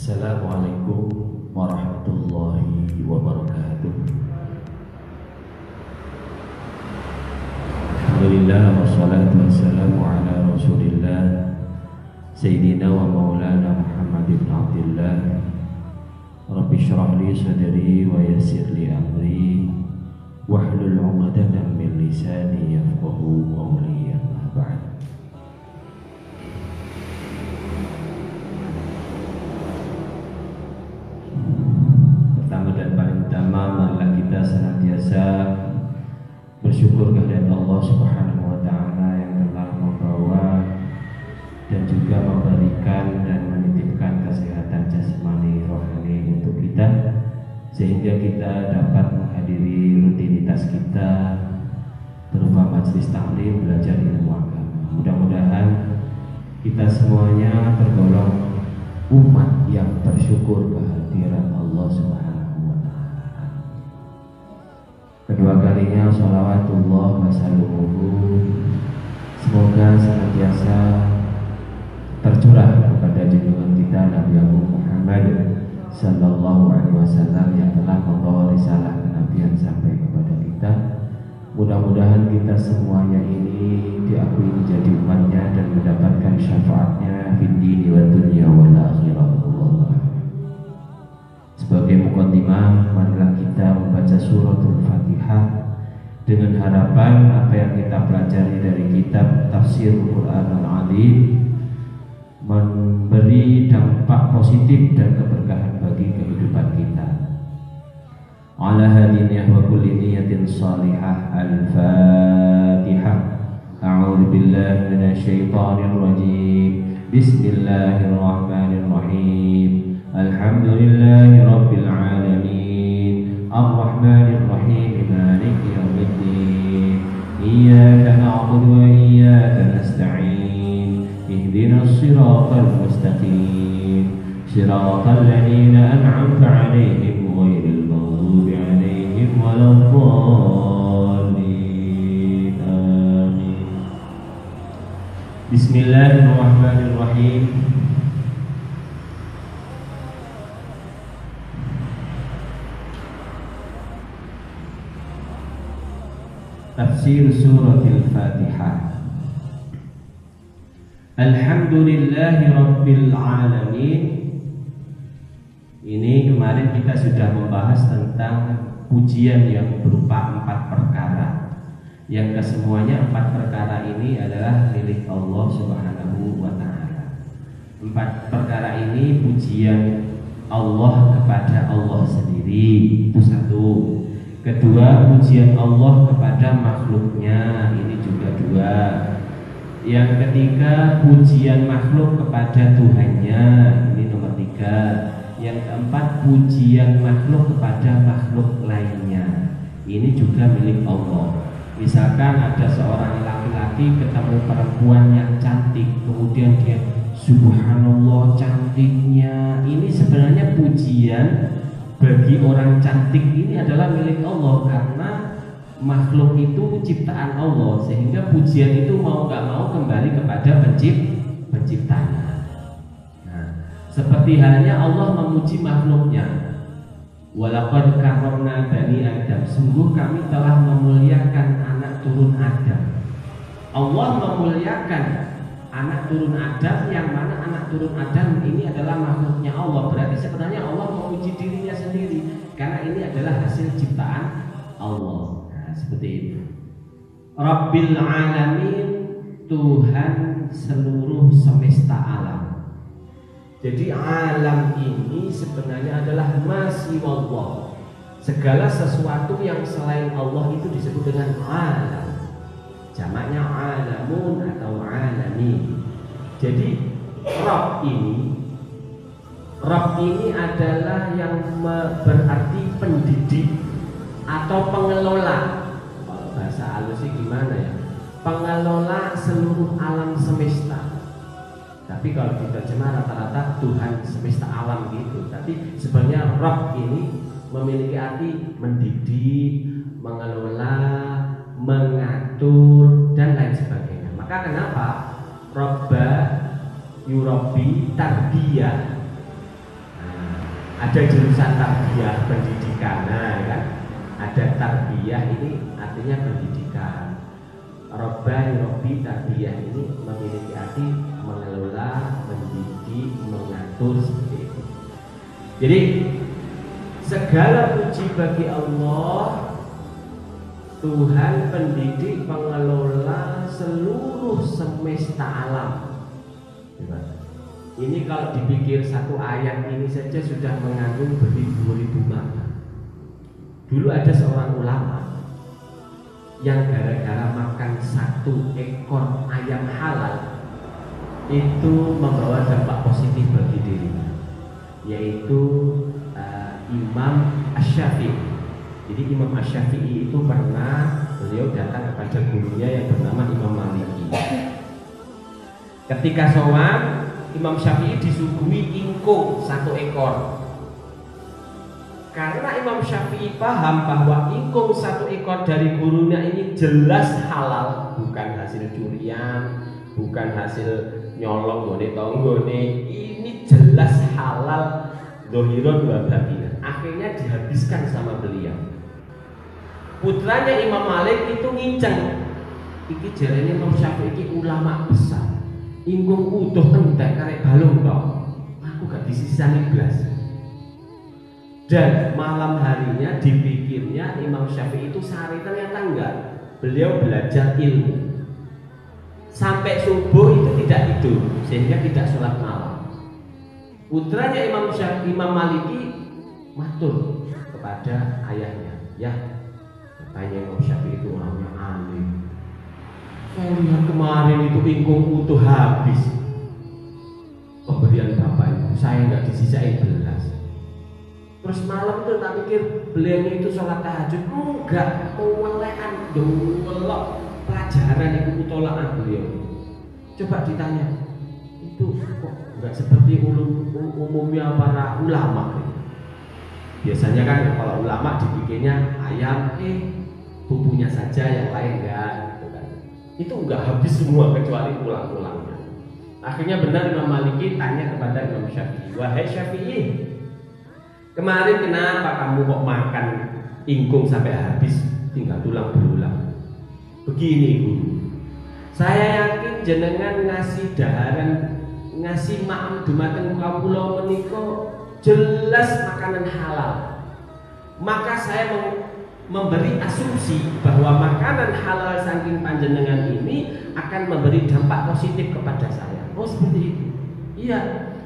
Assalamualaikum warahmatullahi wabarakatuh. Alhamdulillah wassalatu wassalamu ala Rasulillah Sayyidina wa maulana Muhammad ibn Abdillah. Rabbi shrah li sadri wa yassir li amri wahlul 'uqdatam min lisani yafqahu qawli. Amma ba'd. Pertama dan paling utama, marilah kita senantiasa bersyukur kehadirat Allah Subhanahu wa taala yang telah membawa dan juga memberikan dan menitipkan kesehatan jasmani rohani untuk kita, sehingga kita dapat menghadiri rutinitas kita berupa majelis taklim belajar ilmu agama. Mudah-mudahan kita semuanya tergolong umat yang bersyukur kehadiran Allah Subhanahu wa taala. Kedua kalinya sholawatullah wa salamuhu, semoga senantiasa tercurah kepada junjungan kita Nabi Agung Muhammad sallallahu alaihi wasallam yang telah membawa risalah kenabian sampai kepada kita. Mudah-mudahan kita semuanya ini diakui menjadi umatnya dan mendapatkan syafaatnya fid dini wa dunya wal akhirah. Sebagai muqaddimah, marilah kita membaca suratul Fatihah dengan harapan apa yang kita pelajari dari kitab Tafsir Quran Al-Azim memberi dampak positif dan keberkahan bagi kehidupan kita. Ala hadiniyah wa kulli niyatin salihah. Al-Fatihah. A'udzu billahi minasyaitonir rajim. Bismillahirrahmanirrahim. Alhamdulillahi rabbil alamin. Ar-Rahmanir Rahim. Maliki yaumiddin. Iyyaka na'budu wa iyyaka nasta'in. Ihdinas siratal mustaqim. Siratal ladzina an'amta 'alaihim ghairil maghdubi 'alaihim waladdallin. Amin. Bismillahirrahmanirrahim. Tafsir suratul Fatihah. Alhamdulillahi rabbil alamin. Ini kemarin kita sudah membahas tentang pujian yang berupa 4 perkara, yang kesemuanya 4 perkara ini adalah milik Allah Subhanahu wa ta'ala. 4 perkara ini pujian Allah kepada Allah sendiri, itu satu. Kedua, pujian Allah kepada makhluknya, ini juga 2. Yang ketiga, pujian makhluk kepada Tuhannya, ini nomor 3. Yang keempat, pujian makhluk kepada makhluk lainnya, ini juga milik Allah. Misalkan ada seorang laki-laki ketemu perempuan yang cantik, kemudian dia subhanallah cantiknya, ini sebenarnya pujian bagi orang cantik ini adalah milik Allah, karena makhluk itu ciptaan Allah, sehingga pujian itu mau gak mau kembali kepada penciptanya. Nah, seperti halnya Allah memuji makhluknya, walaqad karramna bani Adam, sungguh kami telah memuliakan anak turun Adam. Allah memuliakan anak turun Adam, yang mana anak turun Adam ini adalah makhluknya Allah. Berarti sebenarnya Allah memuji dirinya sendiri, karena ini adalah hasil ciptaan Allah. Nah, seperti itu. Rabbil alamin, Tuhan seluruh semesta alam. Jadi alam ini sebenarnya adalah masiwallah. Segala sesuatu yang selain Allah itu disebut dengan alam. Jamaknya alamun atau alamin. Jadi Rabb ini adalah yang berarti pendidik atau pengelola. Kalau bahasa halusnya gimana ya? Pengelola seluruh alam semesta. Tapi kalau diterjemah rata-rata Tuhan semesta alam gitu. Tapi sebenarnya Rabb ini memiliki arti mendidik, mengelola, mengatur, dan lain sebagainya. Maka kenapa Robba yurabbi tarbiyah. Ada jurusan tarbiyah pendidikan, nah kan? Ada tarbiyah ini artinya pendidikan. Robbi tarbiyah ini memiliki arti mengelola, mendidik, mengatur seperti itu. Jadi segala puji bagi Allah, Tuhan pendidik, pengelola seluruh semesta alam. Ini kalau dipikir satu ayat ini saja sudah mengandung beribu-ribu makna. Dulu ada seorang ulama yang gara-gara makan satu ekor ayam halal itu membawa dampak positif bagi dirinya, yaitu Imam Asy-Syafi'i. Jadi Imam Asy-Syafi'i itu pernah beliau datang kepada gurunya yang bernama Imam Maliki. Ketika sowan, Imam Syafi'i disuguhi ingkung satu ekor. Karena Imam Syafi'i paham bahwa ingkung satu ekor dari gurunya ini jelas halal, bukan hasil curian, bukan hasil nyolong gone tonggone, ini jelas halal dohiron wa batinan. Akhirnya dihabiskan sama beliau. Putranya Imam Malik itu nginceng. Iki jarene Imam Syafi'i iki ulama besar. Ingkung utuh entek karek balung kok. Aku gak disisani blas. Dan malam harinya dipikirnya Imam Syafi'i itu sehari, ternyata enggak. Beliau belajar ilmu. Sampai subuh itu tidak tidur, sehingga tidak sholat malam. Putranya Imam Maliki matur kepada ayahnya, ya, katanya Imam Syafi'i itu orangnya alim. Saya lihat kemarin itu ingkung utuh habis. Pemberian bapak itu saya nggak disisain belas. Terus malam tuh tak pikir beliau itu sholat tahajud, enggak, mewelekan dongolok pelajaran itu utolaan beliau. Coba ditanya, itu kok nggak seperti umumnya para ulama? Biasanya kan kalau ulama dipikirnya ayam, bumbunya saja, yang lain enggak. Itu enggak habis semua kecuali tulang-tulangnya. Akhirnya benar Imam Maliki tanya kepada Imam Syafi'i, wahai Syafi'i, kemarin kenapa kamu kok makan ingkung sampai habis tinggal tulang belulang? Begini guru, saya yakin jenengan ngasih daharan, ngasih maem dumateng kawula menika jelas makanan halal. Maka saya memberi asumsi bahwa makanan halal saking panjenengan ini akan memberi dampak positif kepada saya. Oh seperti itu. Iya.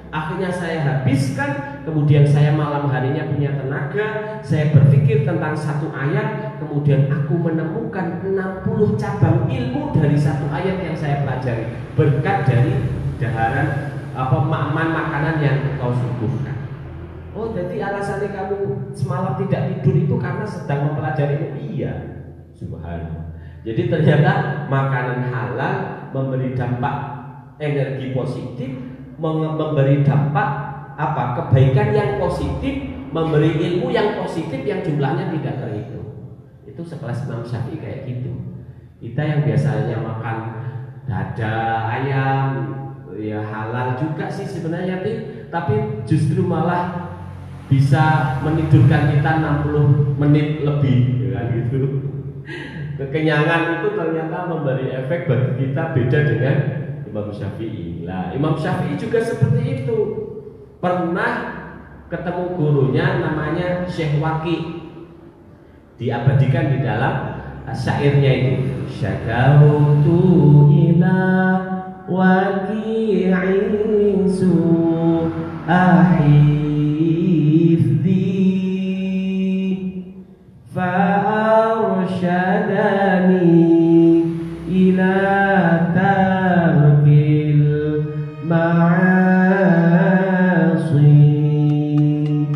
Akhirnya saya habiskan, kemudian saya malam harinya punya tenaga, saya berpikir tentang satu ayat, kemudian aku menemukan 60 cabang ilmu dari satu ayat yang saya pelajari berkat dari daharan makanan yang kau suguhkan. Oh, jadi alasannya kamu semalam tidak tidur itu karena sedang mempelajari itu? Iya, subhanallah. Jadi ternyata makanan halal memberi dampak energi positif, memberi dampak kebaikan yang positif, memberi ilmu yang positif yang jumlahnya tidak terhitung. Itu sekelas Imam Syafi'i kayak gitu. Kita yang biasanya makan dada ayam, ya halal juga sih sebenarnya, tapi justru malah bisa menidurkan kita 60 menit lebih, ya gitu. Kekenyangan itu ternyata memberi efek bagi kita beda dengan Imam Syafi'i. Nah, Imam Syafi'i juga seperti itu. Pernah ketemu gurunya namanya Syekh Waqi. Diabadikan di dalam syairnya itu. Syakautu ila waqi'in su'ahi فأرشدني إلى ترك المعاصي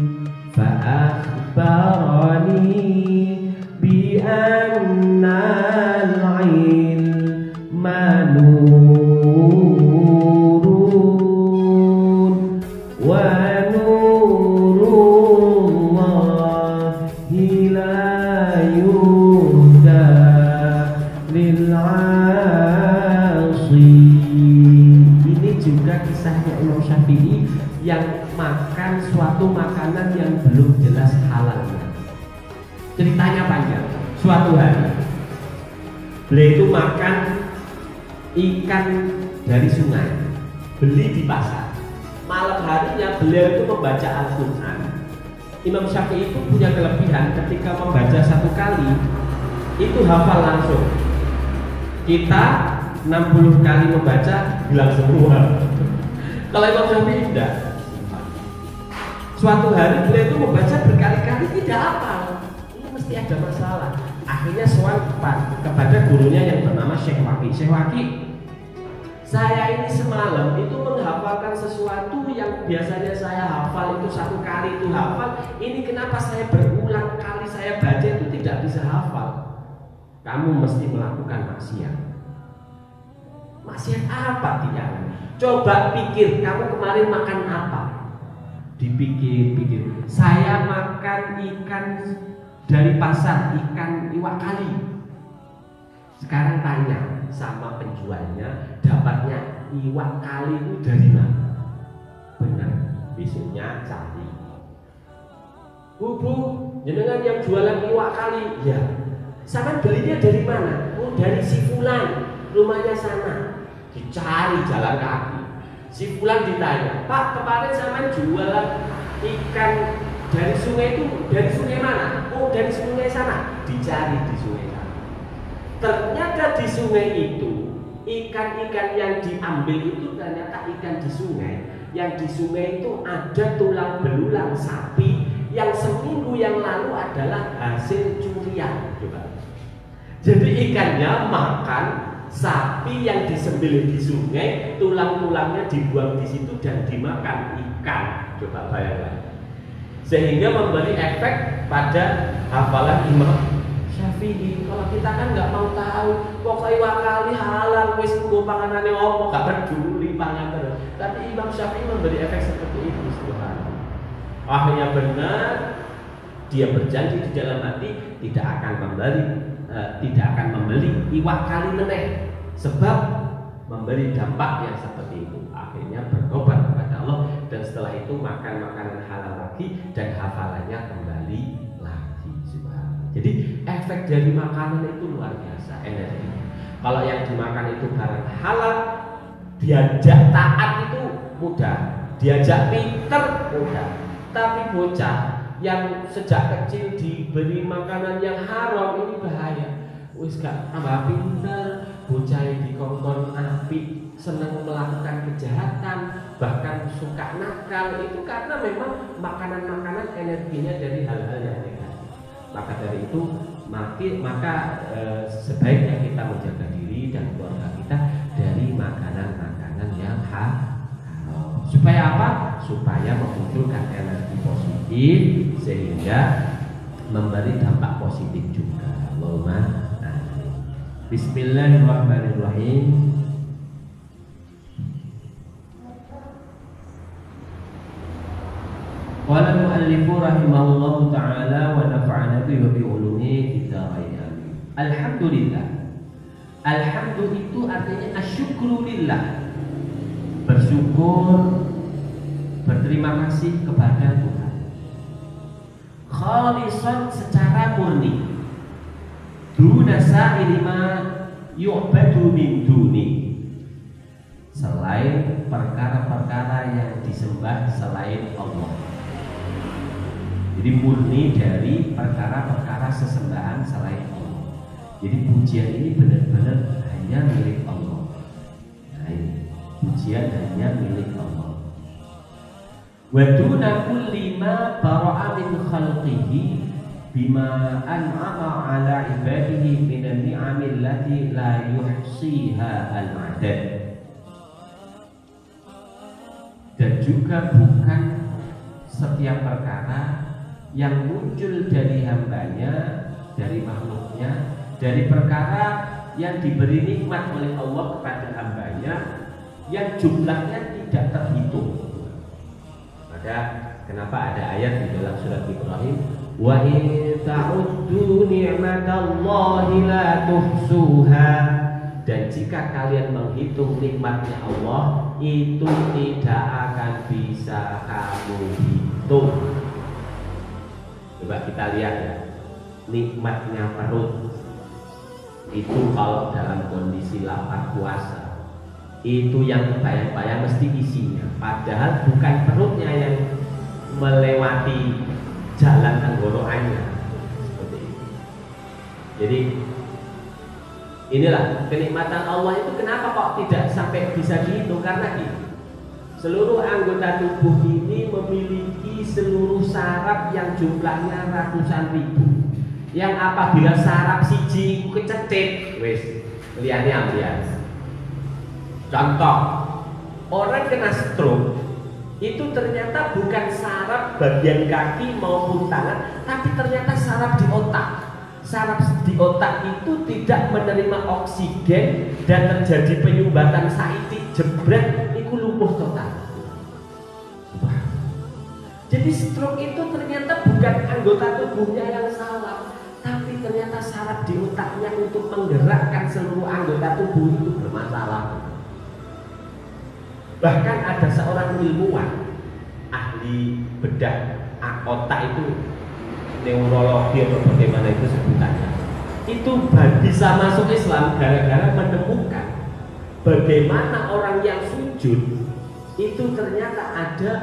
فأخبرني بأن العلم نور ونور الله لا يهدى للعاصي. Ini juga kisahnya Imam Syafi'i yang makan makan suatu makanan yang belum jelas halalnya. Ceritanya panjang. Suatu hari beliau itu makan ikan dari sungai, beli di pasar. Malam harinya beliau itu membaca Al-Quran. Imam Syafi'i itu punya kelebihan ketika membaca satu kali itu hafal langsung. Kita 60 kali membaca hilang semua. Kalau Imam Syafi'i tidak. Suatu hari beliau itu membaca berkali-kali tidak hafal. Ini mesti ada masalah. Akhirnya soal kepada gurunya yang bernama Syekh Waki. Syekh Waki, saya ini semalam itu menghafalkan sesuatu yang biasanya saya hafal itu satu kali itu hafal. Ini kenapa saya berulang kali saya baca itu tidak bisa hafal? Kamu mesti melakukan maksiat. Maksiat apa tidak? Coba pikir, kamu kemarin makan apa? Dipikir-pikir. Saya makan ikan dari pasar, ikan iwak kali. Sekarang tanya sama penjualnya, dapatnya iwak kali itu dari mana? Benar, besoknya cari. Bu, jenengan yang jualan iwak kali? Ya. Sama belinya dari mana? Oh, dari si Fulan, rumahnya sana. Dicari jalan kaki. Si Fulan ditanya, Pak, kemarin sama jualan ikan dari sungai itu, dari sungai mana? Oh, dari sungai sana. Dicari di sungai sana. Ternyata di sungai itu ikan-ikan yang diambil itu ternyata ikan di sungai. Yang di sungai itu ada tulang belulang sapi yang seminggu yang lalu adalah hasil curian. Coba. Jadi ikannya makan sapi yang disembelih di sungai, tulang-tulangnya dibuang di situ dan dimakan ikan. Coba bayangkan. Sehingga memberi efek pada hafalan Imam Syafi'i. Kalau kita kan nggak mau tahu, pokoknya wakali halal, wis nggo panganane opo, gak peduli pangan terus. Tapi Imam Syafi'i memberi efek seperti itu, subhanallah. Akhirnya benar, dia berjanji di dalam hati tidak akan membeli iwak kali meneh, sebab memberi dampak yang seperti itu. Akhirnya bertobat kepada Allah dan setelah itu makan makanan halal lagi dan hafalannya kembali lagi. Jadi efek dari makanan itu luar biasa energinya. Kalau yang dimakan itu barang halal, diajak taat itu mudah, diajak pinter mudah. Tapi bocah yang sejak kecil diberi makanan yang haram ini bahaya. Wis gak tambah pinter, bocah yang dikongkon api, senang melakukan kejahatan, bahkan suka nakal, itu karena memang makanan-makanan energinya dari hal-hal yang negatif. Maka dari itu sebaiknya kita menjaga diri dan keluarga kita dari makanan-makanan yang haram. Supaya apa? Supaya memunculkan energi positif sehingga memberi dampak positif juga. Allahumma amin. Bismillahirrahmanirrahim. Qala al-mu'allifu rahimahullahu ta'ala wa nafa'ana bi ulumihi fid-dharain. Alhamdulillah. Alhamdulillah itu artinya asyukru lillah. Bersyukur, berterima kasih kepada Tuhan. Khalisan secara murni. Duna sa'iri ma yu'badu min duni. Selain perkara-perkara yang disembah selain Allah. Jadi murni dari perkara-perkara sesembahan selain Allah. Jadi pujian ini benar-benar hanya milik Allah. Nah ini, pujian hanya milik Allah. Wa duna kulli ma bara'a min khalqihi bima an'ama 'ala ibadihi min an-ni'ami allati la yuhsiha al-'adad. Dan juga bukan setiap perkara yang muncul dari hambanya, dari makhluknya, dari perkara yang diberi nikmat oleh Allah kepada hambanya yang jumlahnya tidak terhitung. Maka kenapa ada ayat di dalam surat Ibrahim, wa in ta'uddu ni'matallahi la tuhsuha. Dan jika kalian menghitung nikmatnya Allah, itu tidak akan bisa kamu menghitung. Coba kita lihat ya, nikmatnya perut itu kalau dalam kondisi lapar puasa itu yang kebayang-bayang mesti isinya, padahal bukan perutnya yang melewati jalan tenggorokannya seperti itu. Jadi inilah kenikmatan Allah itu. Kenapa kok tidak sampai bisa dihitung? Karena ini seluruh anggota tubuh ini memiliki seluruh saraf yang jumlahnya ratusan ribu, yang apabila saraf siji kecetit wis liyane ambyas. Contoh, orang kena stroke itu ternyata bukan saraf bagian kaki maupun tangan, tapi ternyata saraf di otak. Saraf di otak itu tidak menerima oksigen dan terjadi penyumbatan saiti jebret, itu lumpuh total. Jadi stroke itu ternyata bukan anggota tubuhnya yang salah, tapi ternyata saraf di otaknya untuk menggerakkan seluruh anggota tubuh itu bermasalah. Bahkan ada seorang ilmuwan ahli bedah otak itu, neurologi atau bagaimana itu sebutannya, itu bisa masuk Islam gara-gara menemukan bagaimana orang yang sujud itu ternyata ada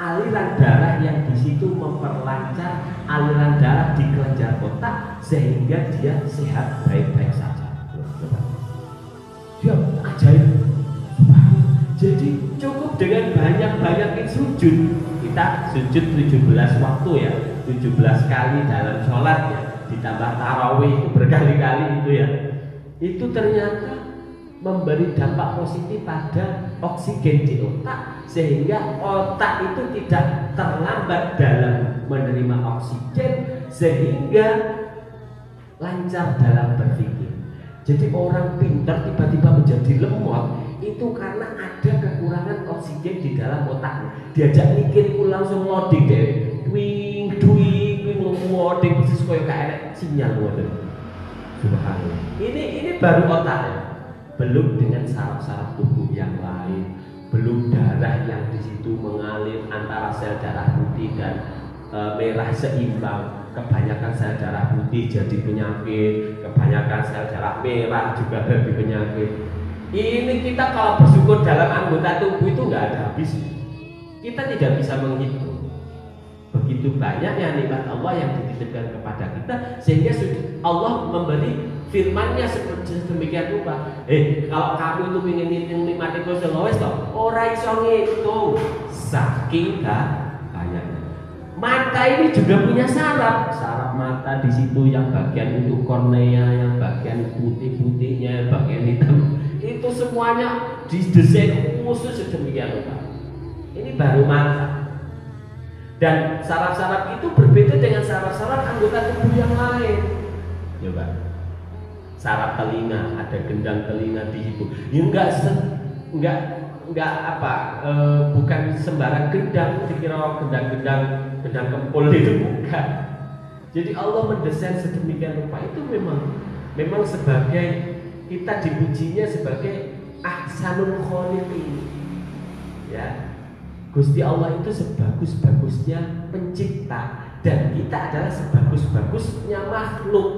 aliran darah yang di situ memperlancar aliran darah di kelenjar otak sehingga dia sehat baik-baik saja. Dia ajaib. Jadi cukup dengan banyak-banyakin sujud. Kita sujud 17 waktu ya, 17 kali dalam sholat ya, ditambah tarawih itu berkali-kali itu ya. Itu ternyata memberi dampak positif pada oksigen di otak, sehingga otak itu tidak terlambat dalam menerima oksigen, sehingga lancar dalam berpikir. Jadi orang pintar tiba-tiba menjadi lemot itu karena ada kekurangan oksigen di dalam otaknya. Diajak mikir itu langsung loading deh, twing loading persis koyo kayak sinyal waduh. Subhanallah. Ini baru otaknya. Belum dengan saraf-saraf tubuh yang lain, belum darah yang di situ mengalir antara sel darah putih dan merah seimbang. Kebanyakan sel darah putih jadi penyakit, kebanyakan sel darah merah juga jadi penyakit. Ini kita kalau bersyukur dalam anggota tubuh itu nggak ada habisnya. Kita tidak bisa menghitung. Begitu banyaknya nikmat Allah yang dititipkan kepada kita, sehingga Allah memberi firman-Nya seperti demikian rupa. Kalau kamu itu ingin nikmati Gusti Allah, ora iso ngitung saking banyaknya. Mata ini juga punya saraf mata di situ, yang bagian itu kornea, yang bagian putih-putihnya, bagian hitam. Itu semuanya didesain khusus sedemikian rupa. Ini baru mata. Dan saraf-saraf itu berbeda dengan saraf-saraf anggota tubuh yang lain. Coba. Saraf telinga, ada gendang telinga di situ. Ya bukan sembarang gendang, dikira gendang kempul itu bukan. Jadi Allah mendesain sedemikian rupa itu memang sebagai kita dipujinya sebagai ahsanul khaliqin. Ya. Gusti Allah itu sebagus-bagusnya pencipta, dan kita adalah sebagus-bagusnya makhluk.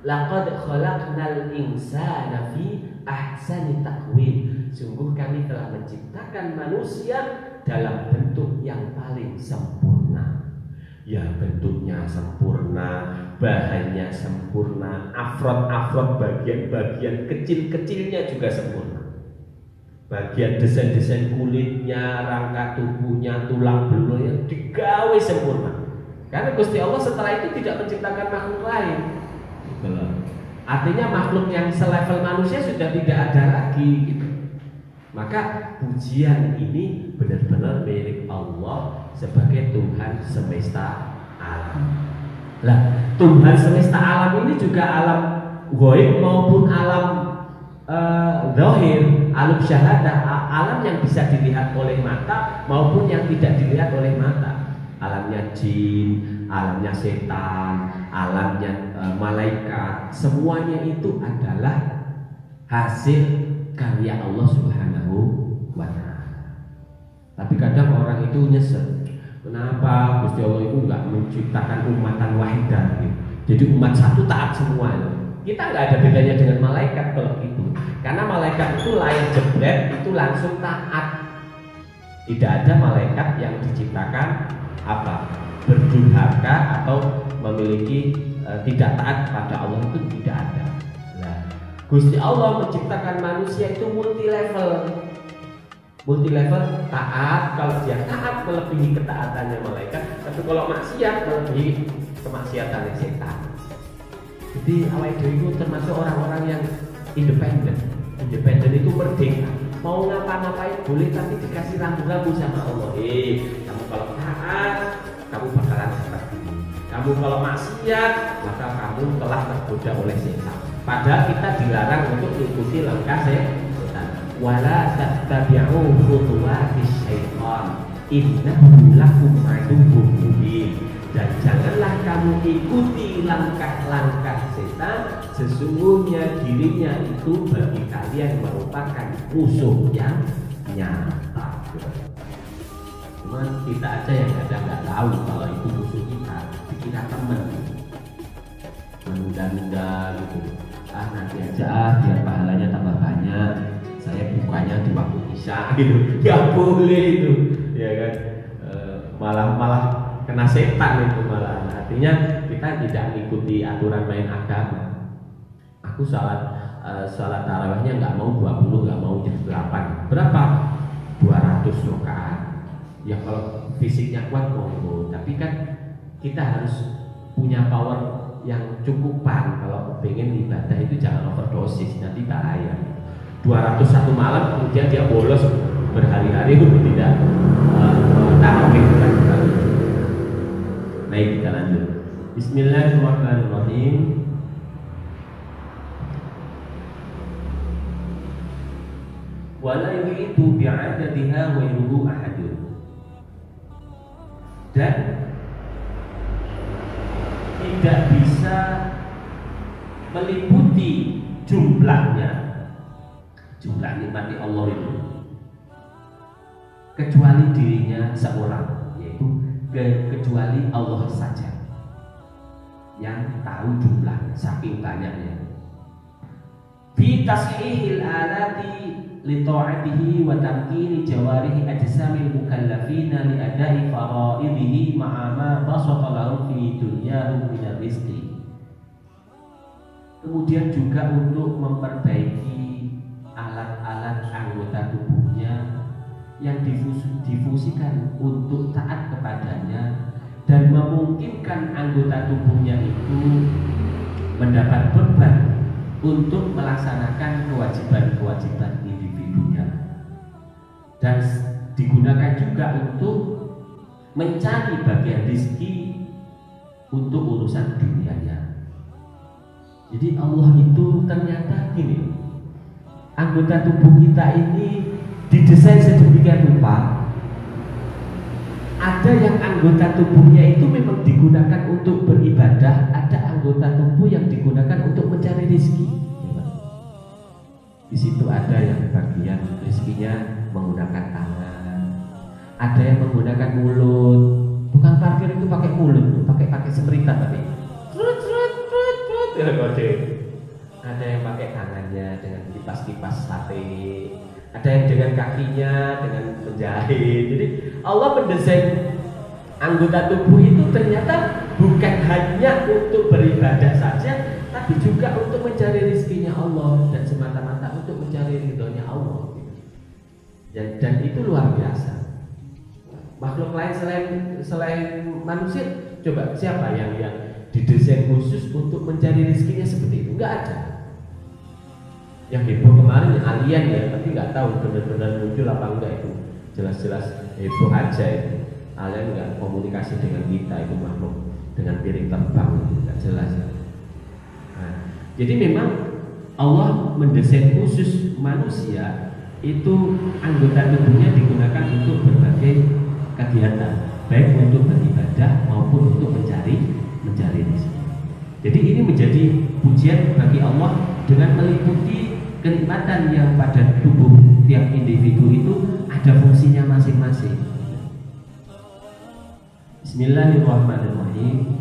Laqad khalaqnal insana fi ahsani taqwim. Sungguh kami telah menciptakan manusia dalam bentuk yang paling sempurna. Ya, bentuknya sempurna, bahannya sempurna, afrod bagian-bagian kecil-kecilnya juga sempurna. Bagian desain-desain kulitnya, rangka tubuhnya, tulang belulnya digawe sempurna. Karena Gusti Allah setelah itu tidak menciptakan makhluk lain. Artinya makhluk yang selevel manusia sudah tidak ada lagi gitu. Maka pujian ini benar-benar milik Allah sebagai Tuhan semesta alam. Lah, Tuhan semesta alam ini juga alam ghaib maupun alam zahir, alam syahadah, alam yang bisa dilihat oleh mata maupun yang tidak dilihat oleh mata. Alamnya jin, alamnya setan, alamnya malaikat, semuanya itu adalah hasil karya Allah Subhanahu wa ta'ala. Tapi kadang orang itu nyesel. Kenapa Gusti Allah itu nggak menciptakan umatan wahidah gitu. Jadi umat satu taat semua itu. Kita nggak ada bedanya dengan malaikat kalau gitu. Karena malaikat itu lain jebret itu langsung taat. Tidak ada malaikat yang diciptakan apa? Berdurhaka atau memiliki tidak taat kepada Allah, itu tidak ada. Nah, Gusti Allah menciptakan manusia itu multi level taat. Kalau dia taat melebihi ketaatannya malaikat, tapi kalau maksiat melebihi kemaksiatannya setan. Jadi awake dhewe itu termasuk orang-orang yang independen. Independen itu merdeka. Mau ngapa-ngapain boleh, tapi dikasih rambu-rambu sama Allah. Kamu kalau taat, kamu bakalan seperti ini. Kamu kalau maksiat, maka kamu telah tergoda oleh setan. Padahal kita dilarang untuk mengikuti langkah setan. Wala tattabi'u khutuwatis syaitan. Innahu lakum aduwwun mubin. Dan janganlah kamu ikuti langkah-langkah setan, sesungguhnya dirinya itu bagi kalian merupakan musuh yang nyata. Cuman kita aja yang kadang nggak tahu kalau itu musuh kita, dikira teman, menunda-nunda gitu. Nanti aja biar pahalanya tambah banyak, saya bukanya di waktu isya gitu. Nggak boleh itu, ya kan? Malah kena setan itu malah. Artinya kita tidak mengikuti aturan main agama. Aku salat tarawihnya nggak mau 20, nggak mau jam 8. Berapa? 200 rakaat. Ya kalau fisiknya kuat monggo, tapi kan kita harus punya power yang cukupan. Kalau pengen ibadah itu jangan overdosis, nanti bahaya. 201 malam kemudian dia bolos berhari-hari itu tidak tarawih kan. Baik, kita lanjut. Bismillahirrahmanirrahim. Wala yuhitu bi'adadiha wa yuhu ahadun. Dan tidak bisa meliputi jumlah nikmat Allah itu kecuali dirinya seorang, yaitu kecuali Allah saja yang tahu jumlah saking banyaknya. Fi tashihil alati li ta'atihi wa tamkini jawarihi ajsamil mukallafina li adai fara'idihi ma'a ma basata lahum fi dunyahum min rizqi. Kemudian juga untuk memperbaiki alat-alat anggota tubuhnya yang difusikan untuk taat kepadanya dan memungkinkan anggota tubuhnya itu mendapat beban untuk melaksanakan kewajiban-kewajiban individunya, dan digunakan juga untuk mencari bagian rezeki untuk urusan dunianya. Jadi Allah itu ternyata gini, anggota tubuh kita ini didesain sedemikian rupa. Ada yang anggota tubuhnya itu memang digunakan untuk beribadah, ada anggota tubuh yang digunakan untuk mencari rezeki. Di situ ada yang bagian rezekinya menggunakan tangan, ada yang menggunakan mulut. Tukang parkir itu pakai mulut, pakai semeritan tapi ada yang pakai tangannya dengan kipas-kipas sate, ada yang dengan kakinya dengan menjahit. Jadi Allah mendesain anggota tubuh itu ternyata bukan hanya untuk beribadah saja, tapi juga untuk mencari rezekinya Allah dan semata-mata untuk mencari ridhonya Allah. Dan itu luar biasa. Makhluk lain selain manusia, coba siapa yang didesain khusus untuk mencari rezekinya seperti itu? Enggak ada. Yang heboh kemarin alien ya, tapi nggak tahu benar-benar muncul apa enggak itu. Jelas-jelas heboh aja itu. Alien nggak komunikasi dengan kita, itu makhluk dengan piring terbang, nggak jelas. Nah, jadi memang Allah mendesain khusus manusia itu anggota tubuhnya digunakan untuk berbagai kegiatan, baik untuk beribadah maupun untuk mencari rezeki. Jadi ini menjadi pujian bagi Allah dengan meliputi kenikmatan yang pada tubuh tiap individu itu ada ada fungsinya masing-masing. Bismillahirrahmanirrahim.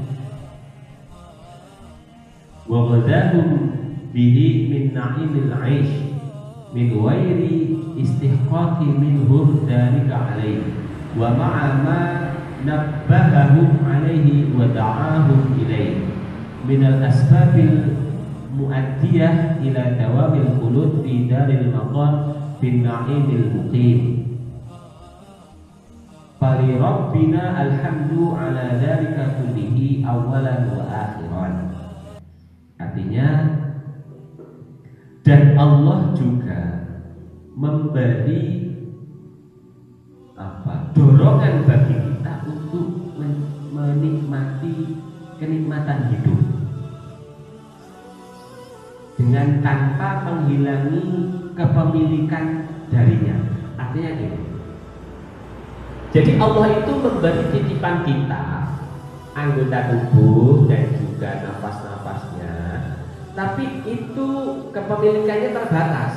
Wa ghadahum bihi min na'imil 'aish min ghairi istihqaqi minhu dzalika 'alaihi wa ma'a ma nabbahahum 'alaihi wa da'ahum ilaihi min al-asbabil mu'addiyah ila dawamil khulud fi daril maqam bin na'imil muqim. Fali rabbina alhamdu ala dzalika kullihi awalan wa akhiran. Artinya, dan Allah juga memberi dorongan bagi kita untuk menikmati kenikmatan hidup dengan tanpa menghilangi kepemilikan darinya. Artinya ini, jadi Allah itu memberi titipan kita anggota tubuh dan juga nafas-nafasnya, tapi itu kepemilikannya terbatas.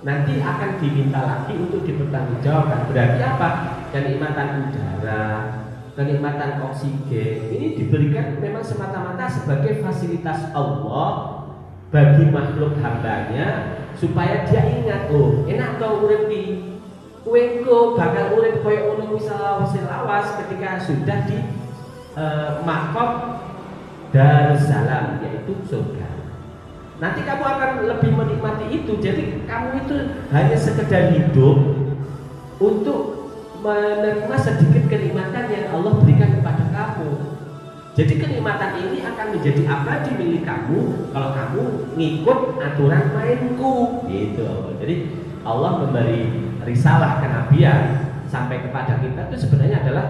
Nanti akan diminta lagi untuk dipertanggungjawabkan. Berarti apa? Kenikmatan udara, kenikmatan oksigen ini diberikan memang semata-mata sebagai fasilitas Allah bagi makhluk hambanya, supaya dia ingat, oh enak kau urip di kuengko bakal urip koyo ono wis lawas ketika sudah di makom Darussalam, yaitu surga. Nanti kamu akan lebih menikmati itu. Jadi kamu itu hanya sekedar hidup untuk menerima sedikit kenikmatan yang Allah berikan kepada kamu. Jadi kenikmatan ini akan menjadi abadi milik kamu kalau kamu ngikut aturan mainku, gitu. Jadi Allah memberi risalah kenabian sampai kepada kita itu sebenarnya adalah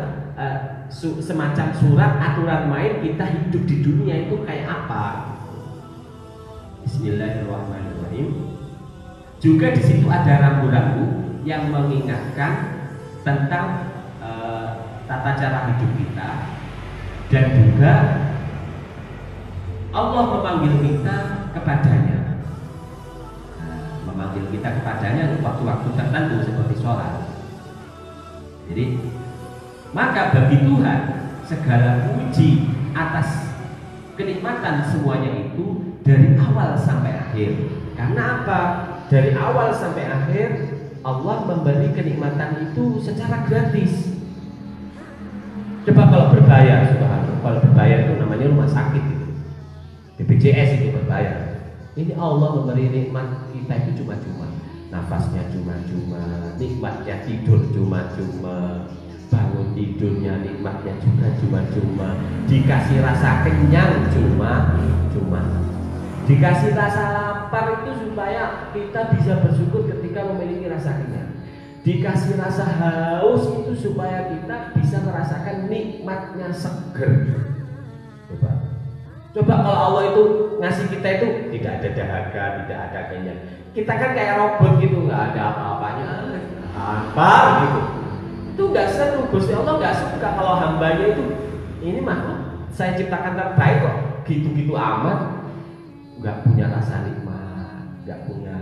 semacam surat aturan main kita hidup di dunia itu kayak apa. Bismillahirrahmanirrahim. Juga di situ ada rambu-rambu yang mengingatkan tentang tata cara hidup kita, dan juga Allah memanggil kita kepadanya. Memanggil kita kepadanya untuk waktu-waktu tertentu seperti sholat. Jadi maka bagi Tuhan segala puji atas kenikmatan semuanya itu dari awal sampai akhir. Karena apa? Dari awal sampai akhir Allah memberi kenikmatan itu secara gratis. Coba kalau berbayar, subhanallah, kalau berbayar itu namanya rumah sakit itu. BPJS itu berbayar. Ini Allah memberi nikmat kita itu cuma-cuma. Nafasnya cuma-cuma, nikmatnya tidur cuma-cuma, bangun tidurnya nikmatnya juga cuma-cuma, dikasih rasa kenyang cuma-cuma, dikasih rasa lapar itu supaya kita bisa bersyukur ketika memiliki rasa kenyang, dikasih rasa haus itu supaya kita bisa merasakan nikmatnya seger. Coba kalau Allah itu ngasih kita itu tidak ada dahaga, tidak ada kenyang, kita kan kayak robot gitu, nggak ada apa-apanya, apa gitu. Itu nggak seru. Gusti Allah nggak suka kalau hambanya itu, ini makhluk saya ciptakan terbaik kok gitu-gitu amat, nggak punya rasa nikmat, nggak punya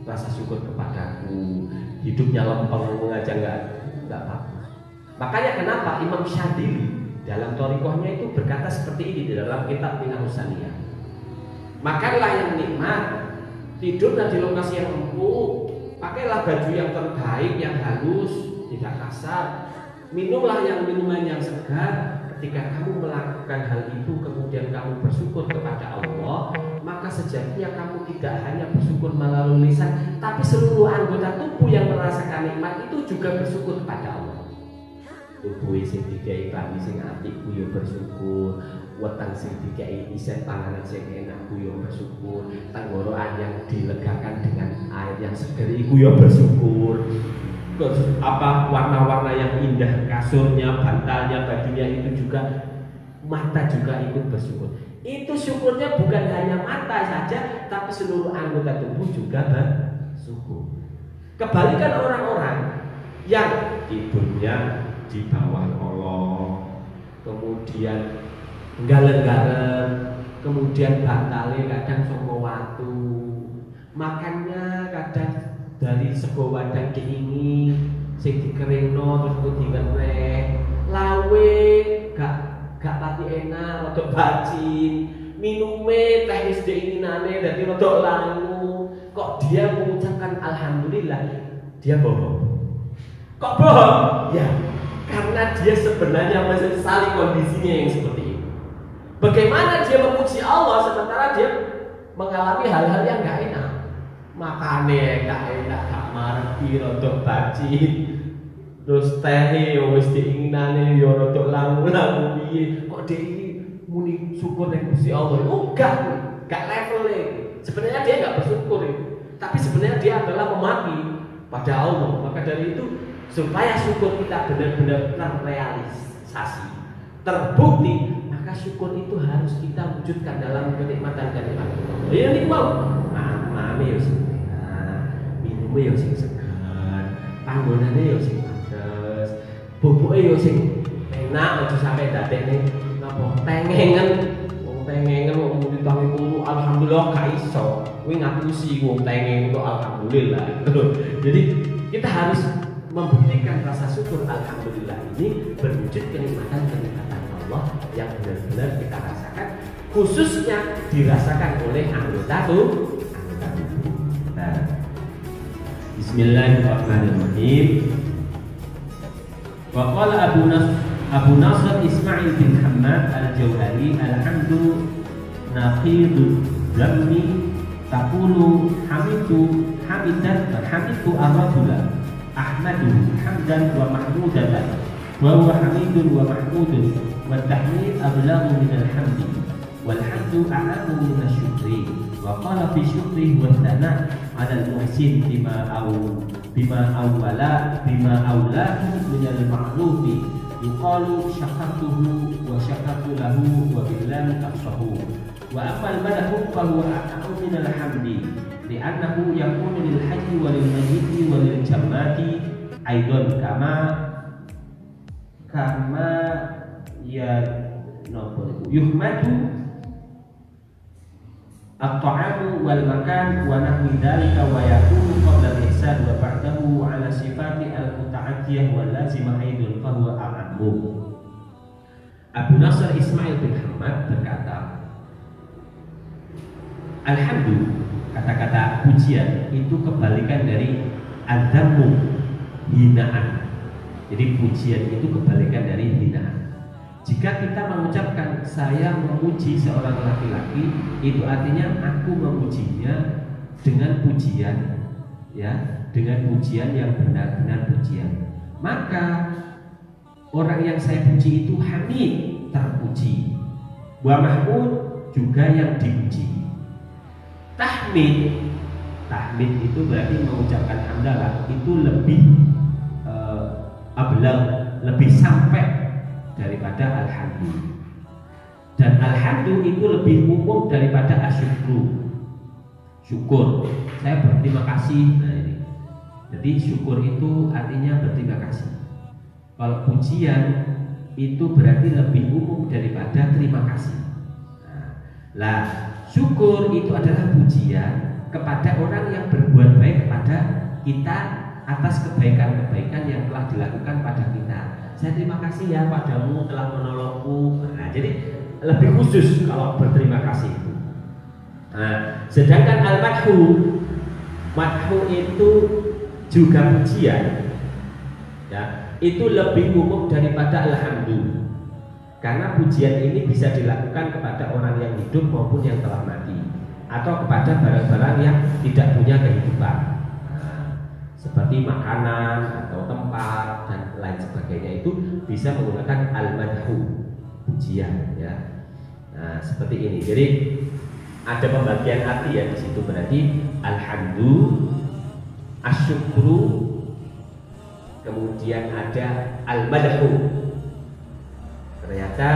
rasa syukur kepadaku, hidupnya lempeng aja nggak bagus. Makanya kenapa Imam Syadili dalam thariqahnya itu berkata seperti ini di dalam kitab Minhajus Saniyah, makanlah yang nikmat, tidurlah di lokasi yang empuk, pakailah baju yang terbaik, yang halus, tidak kasar, minumlah yang minuman yang segar. Ketika kamu melakukan hal itu kemudian kamu bersyukur kepada Allah, maka sejatinya kamu tidak hanya bersyukur melalui lisan, tapi seluruh anggota tubuh yang merasakan nikmat itu juga bersyukur kepada Allah. Tubuh sing dikai bami sing apik ku yo bersyukur, weteng sing dikai isen panganan sing enak ku yo bersyukur, tenggorokan yang dilegakan dengan air yang segar iku yo bersyukur. Terus apa warna-warna yang indah kasurnya, bantalnya, bajunya itu juga, mata juga ikut bersyukur. Itu syukurnya bukan hanya mata saja, tapi seluruh anggota tubuh juga bersyukur. Kebalikan orang-orang yang tidurnya di bawah kolong, kemudian galen-galen, kemudian bantalnya kadang saka watu, makannya kadang dari sego wadang diingi, sing dikeringno terus ku diwet-wet, lawe gak pati enak, rada bacin, minume teh wis diinginane dadi rada langu. Kok dia mengucapkan alhamdulillah, dia bohong. Kok bohong? Ya, karena dia sebenarnya menyesali kondisinya yang seperti itu. Bagaimana dia memuji Allah sementara dia mengalami hal-hal yang gak enak? Makane gak enak, gak marti, rodok bacin, terus teh yo wis diinginane yo rodok langu-langu piye. Kok dia muni syukur ning Gusti Allah? Oh, gak level. Sebenarnya dia gak bersyukur tapi sebenarnya dia adalah memaki pada Allah. Maka dari itu supaya syukur kita benar-benar terrealisasi, terbukti, maka syukur itu harus kita wujudkan dalam kenikmatan-kenikmatan Allah. Ya ini mau, mami yo sing minume yo sing segar, panggonane yo sing padas, bubuke yo sing enak, aja sampe dadekne napa tengengen. Wong tengengen wong ditangi turu alhamdulillah gak iso. Kuwi ngapusi wong tengengen kok alhamdulillah. Jadi kita harus membuktikan rasa syukur alhamdulillah ini berwujud kenikmatan-kenikmatan Allah yang benar-benar kita rasakan, khususnya dirasakan oleh anggota tubuh. Nah, Bismillahirrahmanirrahim. Wa qala Abu Nasr Ismail bin Hamad al-Jauhari, alhamdu naqidu dhammi taqulu hamidan hamidu ar-rajula ahmadu hamdan wa mahmudan wa huwa hamidun wa mahmudun wa tahmid ablaghu min al-hamdi wal hamdu a'lamu min asy-syukri wa qala fi syukri wa thana 'ala al-muhsin bima awlahu min al-ma'lufi yuqalu syakartuhu wa syakartu lahu wa billahi afsahu wa amal madahu fa huwa a'lamu min al-hamdi li'annahu yakunu lil hayyi wa lil mayyiti wa lil jammati aidan kama ya yuhmadu at-ta'amu wal makan wa nahwi dzalika wa yakunu qabla al-ihsan wa ba'dahu ala sifati al-muta'addiyah wal lazimah aidan fa huwa a'lamu. Abu Nasr Ismail bin Hamad berkata, alhamdulillah, kata-kata pujian itu kebalikan dari adzammu, hinaan. Jadi pujian itu kebalikan dari hinaan. Jika kita mengucapkan saya memuji seorang laki-laki, itu artinya aku memujinya dengan pujian, ya, dengan pujian yang benar-benar pujian. Maka orang yang saya puji itu hamid, terpuji. Wa mahmud, juga yang dipuji. Tahmid itu berarti mengucapkan hamdalah itu lebih lebih sampai daripada alhamdulillah. Dan alhamdulillah itu lebih umum daripada asyukru. Syukur, saya berterima kasih. Nah ini. Jadi syukur itu artinya berterima kasih. Kalau pujian itu berarti lebih umum daripada terima kasih. Nah, syukur itu adalah pujian kepada orang yang berbuat baik kepada kita atas kebaikan-kebaikan yang telah dilakukan pada kita. Saya terima kasih ya padamu telah menolongku. Nah, jadi lebih khusus kalau berterima kasih itu. Nah, sedangkan al-madhu itu juga pujian, ya, itu lebih umum daripada alhamdulillah. Karena pujian ini bisa dilakukan kepada orang yang hidup maupun yang telah mati, atau kepada barang-barang yang tidak punya kehidupan, seperti makanan atau tempat dan lain sebagainya, itu bisa menggunakan al-madhu, pujian, ya. Nah, seperti ini. Jadi ada pembagian arti ya di situ, berarti alhamdulillah, asyukru, kemudian ada al-madhu. Ternyata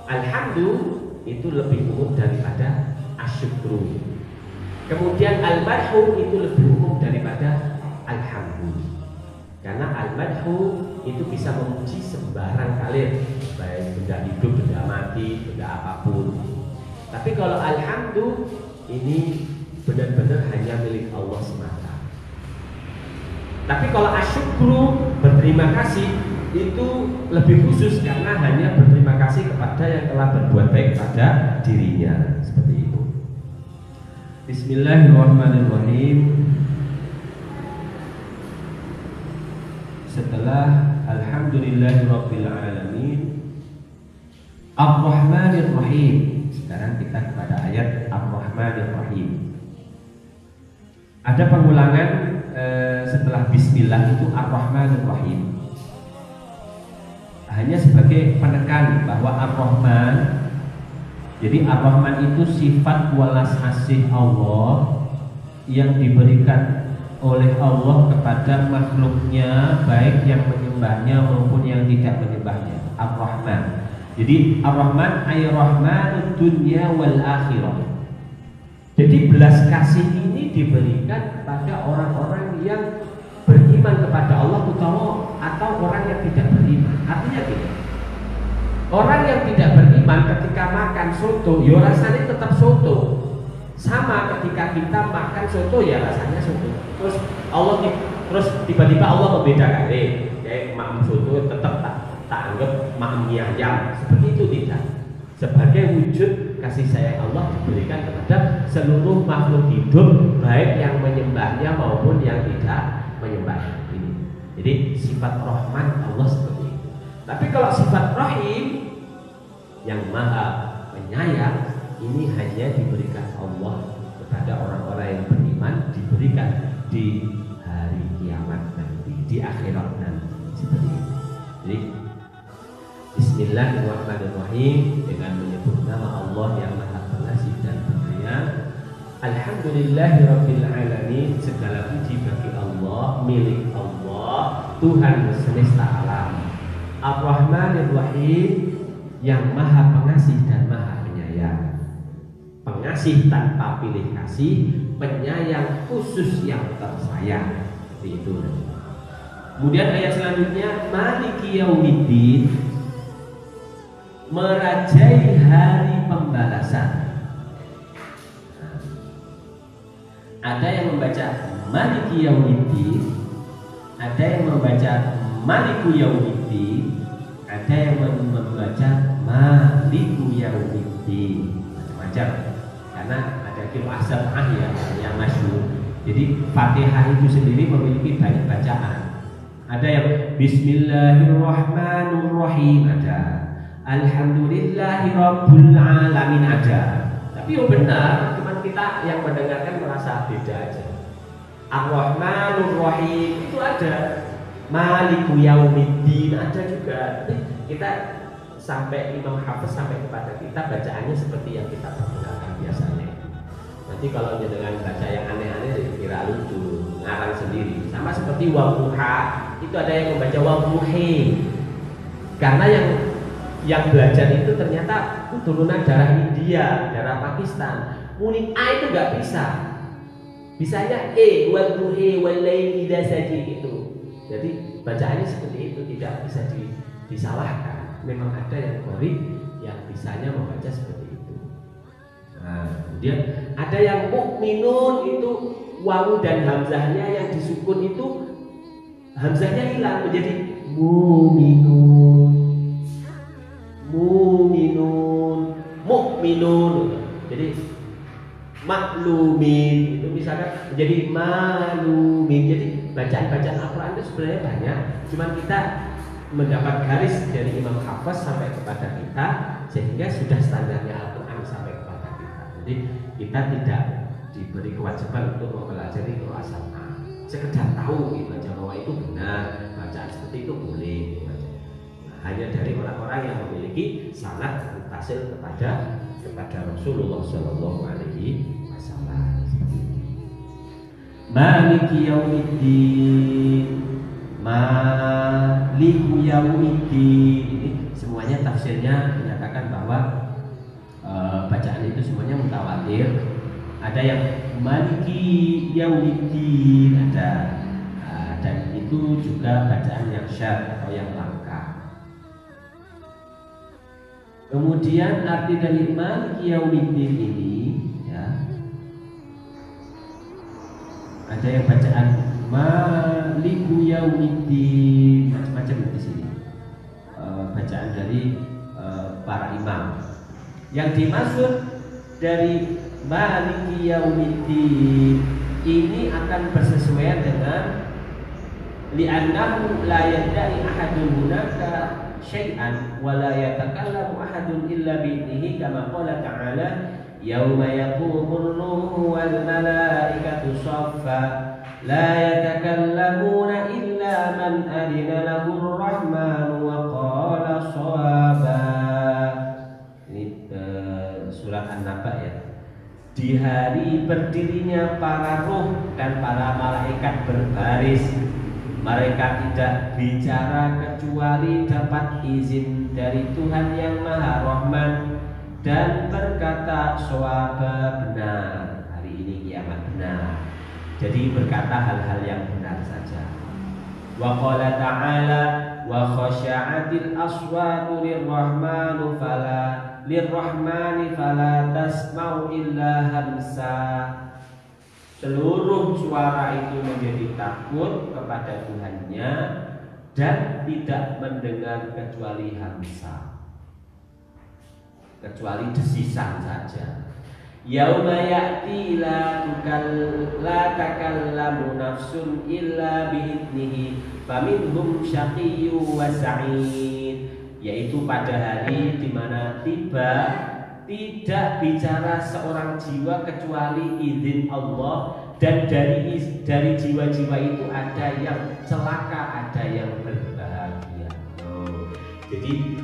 alhamdulillah itu lebih umum daripada asyukru. Kemudian al-madhu itu lebih umum daripada alhamdulillah. Karena al-madhu itu bisa memuji sembarang kali, baik benda hidup, benda mati, benda apapun. Tapi kalau alhamdulillah ini benar-benar hanya milik Allah semata. Tapi kalau asyukru, berterima kasih, itu lebih khusus karena hanya berterima kasih kepada yang telah berbuat baik pada dirinya. Seperti itu. Bismillahirrahmanirrahim. Setelah alhamdulillahirabbil alamin, Ar-Rahmanir-Rahim. Sekarang kita kepada ayat Ar-Rahmanir-Rahim. Ada pengulangan setelah Bismillah itu Ar-Rahmanir-Rahim. Hanya sebagai penekan bahwa Ar-Rahman, jadi Ar-Rahman itu sifat welas asih Allah yang diberikan oleh Allah kepada makhluknya, baik yang menyembahnya maupun yang tidak menyembahnya. Ar-Rahman. Jadi Ar-Rahman ay-Rahmanud dunya wal akhirah. Jadi belas kasih ini diberikan kepada orang-orang yang beriman kepada Allah atau orang yang tidak beriman. Artinya gini, orang yang tidak beriman ketika makan soto, ya rasanya tetap soto. Sama ketika kita makan soto, ya rasanya soto. Terus tiba-tiba Allah membedakan, kayak makan soto tetap tak anggap makan mie ayam. Seperti itu tidak. Sebagai wujud kasih sayang Allah diberikan kepada seluruh makhluk hidup, baik yang menyembahnya maupun yang tidak menyembahnya. Ini. Jadi sifat Rahman Allah seperti itu. Tapi kalau sifat Rahim yang Maha Penyayang, ini hanya diberikan Allah kepada orang-orang yang beriman, diberikan di hari kiamat nanti, di akhirat nanti. Seperti itu. Jadi Bismillahirrahmanirrahim, dengan menyebut nama Allah yang Maha Pengasih dan Penyayang. Alhamdulillahirabbil alamin, segala puji bagi Allah, milik Allah, Tuhan semesta alam. Ar-Rahmanir-Rahim, yang Maha Pengasih dan Maha Penyayang. Pengasih tanpa pilih kasih, penyayang khusus yang tersayang. Seperti itu. Kemudian ayat selanjutnya, Maliki Yaumiddin, merajai hari pembalasan. Ada yang membaca Maliki Yaumiddin, ada yang membaca Maliku Yaumiddin, ada yang membaca Maliku Yaumiddin, macam-macam. Karena ada qiraah sab'ah yang masyhur. Jadi Fatihah itu sendiri memiliki banyak bacaan. Ada yang Bismillahirrahmanirrahim, ada Alhamdulillahirabbil alamin, ada. Tapi yang benar, cuma kita yang mendengarkan merasa beda aja. Ar-Rahmanir-Rahim itu ada, Maliku Yaumiddin ada juga. Kita sampai Imam Hafiz sampai kepada kita bacaannya seperti yang kita pergunakan biasanya. Nanti kalau dengan baca yang aneh-aneh kira lucu, ngarang sendiri. Sama seperti Wadduha, itu ada yang membaca Wadduhi. Karena yang belajar itu ternyata keturunan darah India, darah Pakistan. Muni A itu nggak bisa. Bisanya Wadduhi wal-laili idza saji itu. Jadi bacaannya seperti itu, tidak bisa disalahkan. Memang ada yang qari yang bisanya membaca seperti itu. Nah, kemudian ada yang mukminun, itu wawu dan hamzahnya yang disukun itu hamzahnya hilang menjadi muminun. Muminun, mukminun. Jadi maklumin itu misalkan menjadi malumin. Jadi bacaan-bacaan Al-Quran itu sebenarnya banyak, cuman kita mendapat garis dari Imam Hafiz sampai kepada kita, sehingga sudah standarnya Al-Quran sampai kepada kita. Jadi kita tidak diberi kewajiban untuk mempelajari qiraah sab'ah. Sekedar tahu baca rawa itu benar, bacaan seperti itu boleh. Hanya dari orang-orang yang memiliki sanad muttasil kepada Rasulullah Shallallahu Alaihi Wasallam. Maliki Yaumiddin, Maliku Yaumiddin, ini semuanya tafsirnya menyatakan bahwa bacaan itu semuanya mutawatir. Ada yang Maliki Yaumiddin, ada, dan itu juga bacaan yang syadz atau yang langka. Kemudian arti dari Maliki Yaumiddin ini, ya, ada yang bacaan maliku yaumiddin. Macam-macam di sini bacaan dari para imam. Yang dimaksud dari maliki yaumiddin ini akan bersesuaian dengan li'annahu la yadda'i ahadun hunaka syai'an wa la yatakallamu ahadun illa bi'idnihi kama qala ta'ala yauma yaqumur ruhu wal malaikatu shaffa la yatakallamuna illa man adina lahu ar-rahmanu wa qala shawaba. Ini surat An-Naba ya. Di hari berdirinya para ruh dan para malaikat berbaris, mereka tidak bicara kecuali dapat izin dari Tuhan yang Maha Rahman dan berkata shawaba, benar. Hari ini kiamat benar. Jadi berkata hal-hal yang benar saja. Wa qala ta'ala wa khashi'atil aswatu lirrahmani fala tasma'u illa hamsa. Seluruh suara itu menjadi takut kepada Tuhannya dan tidak mendengar kecuali hamsa, kecuali desisan saja. Yauma ya'ti la takallamu nafsun illa bi'idnihi faminhum syaqiyyun wa sa'id. Yaitu pada hari di mana tiba tidak bicara seorang jiwa kecuali izin Allah, dan dari jiwa-jiwa itu ada yang celaka, ada yang berbahagia. Jadi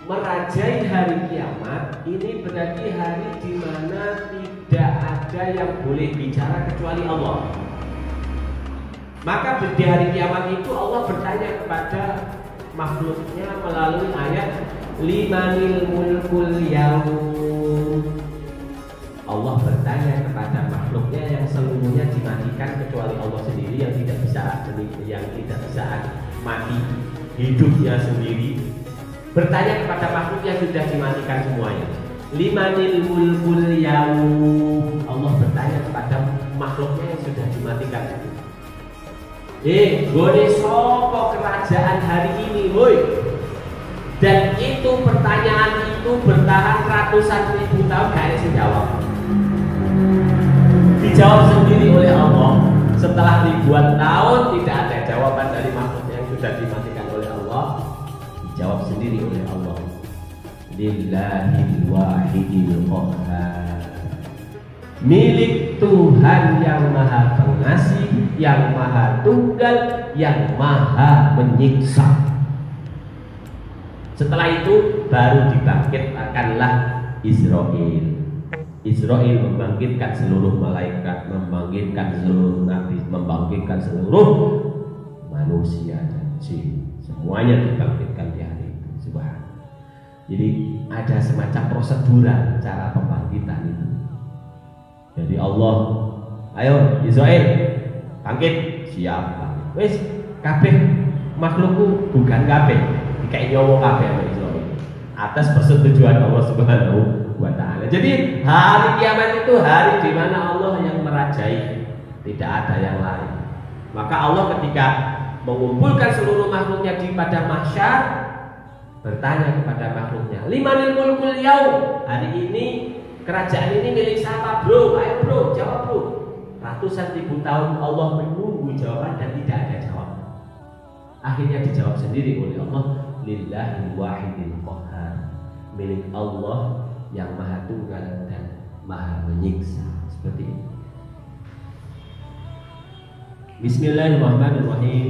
merajai hari kiamat ini berarti hari di mana tidak ada yang boleh bicara kecuali Allah. Maka di hari kiamat itu Allah bertanya kepada makhluknya melalui ayat limanil mulkul yaum. Allah bertanya kepada makhluknya yang seluruhnya dimatikan kecuali Allah sendiri yang tidak bisa mati hidupnya sendiri. Bertanya kepada makhluk yang sudah dimatikan semuanya. Limanil mulkul yaum. Allah bertanya kepada makhluknya yang sudah dimatikan itu. Gone sapa kerajaan hari ini, woi. Dan itu pertanyaan itu bertahan ratusan ribu tahun, gak ada yang jawab. Dijawab sendiri oleh Allah. Setelah ribuan tahun tidak ada jawaban dari makhluk yang sudah dimatikan oleh Allah. Dijawab sendiri oleh Allah. Lillahil wahidil qahhar. Milik Tuhan yang Maha Pengasih, yang Maha Tunggal, yang Maha Menyiksa. Setelah itu baru dibangkitkanlah Israel. Israel membangkitkan seluruh malaikat, membangkitkan seluruh nabi, membangkitkan seluruh manusia dan jin. Semuanya dibangkitkan di hari itu. Subhanallah. Jadi ada semacam prosedural cara pembangkitan itu. Jadi Allah, ayo Israel bangkit, siap bangkit. Wis kabeh makhlukku bukan kabeh, dikai nyawa kabeh Israel atas persetujuan Allah Subhanahu wa taala. Jadi hari kiamat itu hari di mana Allah yang merajai, tidak ada yang lain. Maka Allah ketika mengumpulkan seluruh makhluknya di pada mahsyar bertanya kepada makhluknya, limanil mulkul yaum. Hari ini kerajaan ini milik siapa, bro? Ayo bro, jawab bro. Ratusan ribu tahun Allah menunggu jawaban dan tidak ada jawaban. Akhirnya dijawab sendiri oleh Allah, lillahil wahidil qahhar. Milik Allah yang Maha Tunggal dan Maha Menyiksa. Seperti ini. Bismillahirrahmanirrahim.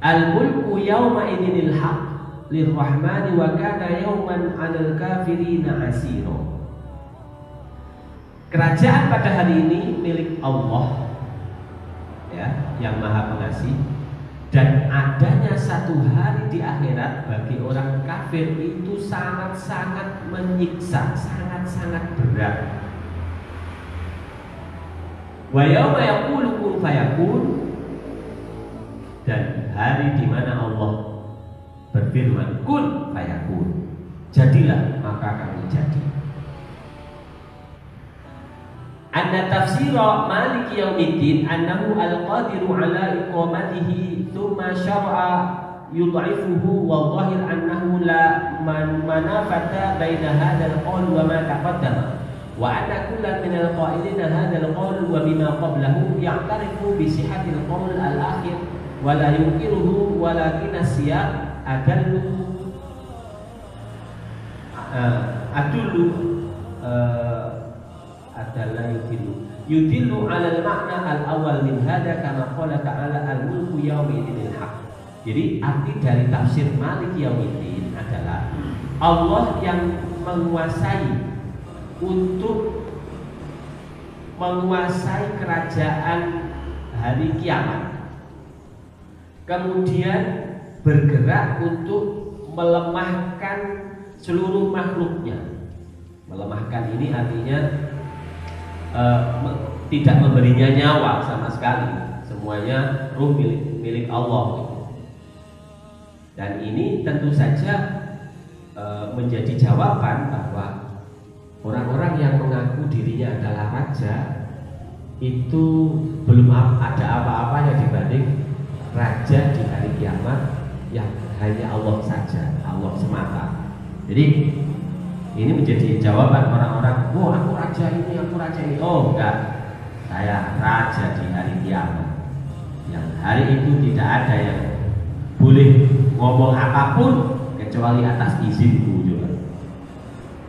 Al-mulku yawma idinil haq lirrahmani wa kana yawman 'alal kafirina 'asira. Kerajaan pada hari ini milik Allah, ya, yang Maha Pengasih, dan adanya satu hari di akhirat bagi orang kafir itu sangat-sangat menyiksa, sangat-sangat berat. Wa yawma yaqulu kun fayakun, dan hari di mana Allah berfirman kun fayakun, jadilah maka kamu jadi. anna tafsira Maliki Yaumiddin annahu al-qadiru ala iqamatihi thumma syar'a yud'ifuhu wa dhahir annahu la manafata baina hadzal qawl wa ma taqaddama wa anna kullan min al-qailina hadzal qawl wa bima qablahu ya'tarifu bi sihhatil qawl al-akhir wa la yunkiruhu walakin as-siyaq adallu adalah yudillu ala al-ma'na al-awwal min hadha kama qala ta'ala al-mulku yawmiddin al-haq. Jadi arti dari tafsir Maliki Yaumiddin adalah Allah yang menguasai untuk menguasai kerajaan hari kiamat, kemudian bergerak untuk melemahkan seluruh makhluknya. Melemahkan ini artinya tidak memberinya nyawa sama sekali, semuanya ruh milik Allah. Dan ini tentu saja menjadi jawaban bahwa orang-orang yang mengaku dirinya adalah raja itu belum ada apa-apanya dibanding raja di hari kiamat yang hanya Allah saja, Allah semata. Jadi ini menjadi jawaban orang-orang, oh aku raja ini, aku raja ini. Oh enggak, saya raja di hari kiamat. Yang hari itu tidak ada yang boleh ngomong apapun kecuali atas izinku juga.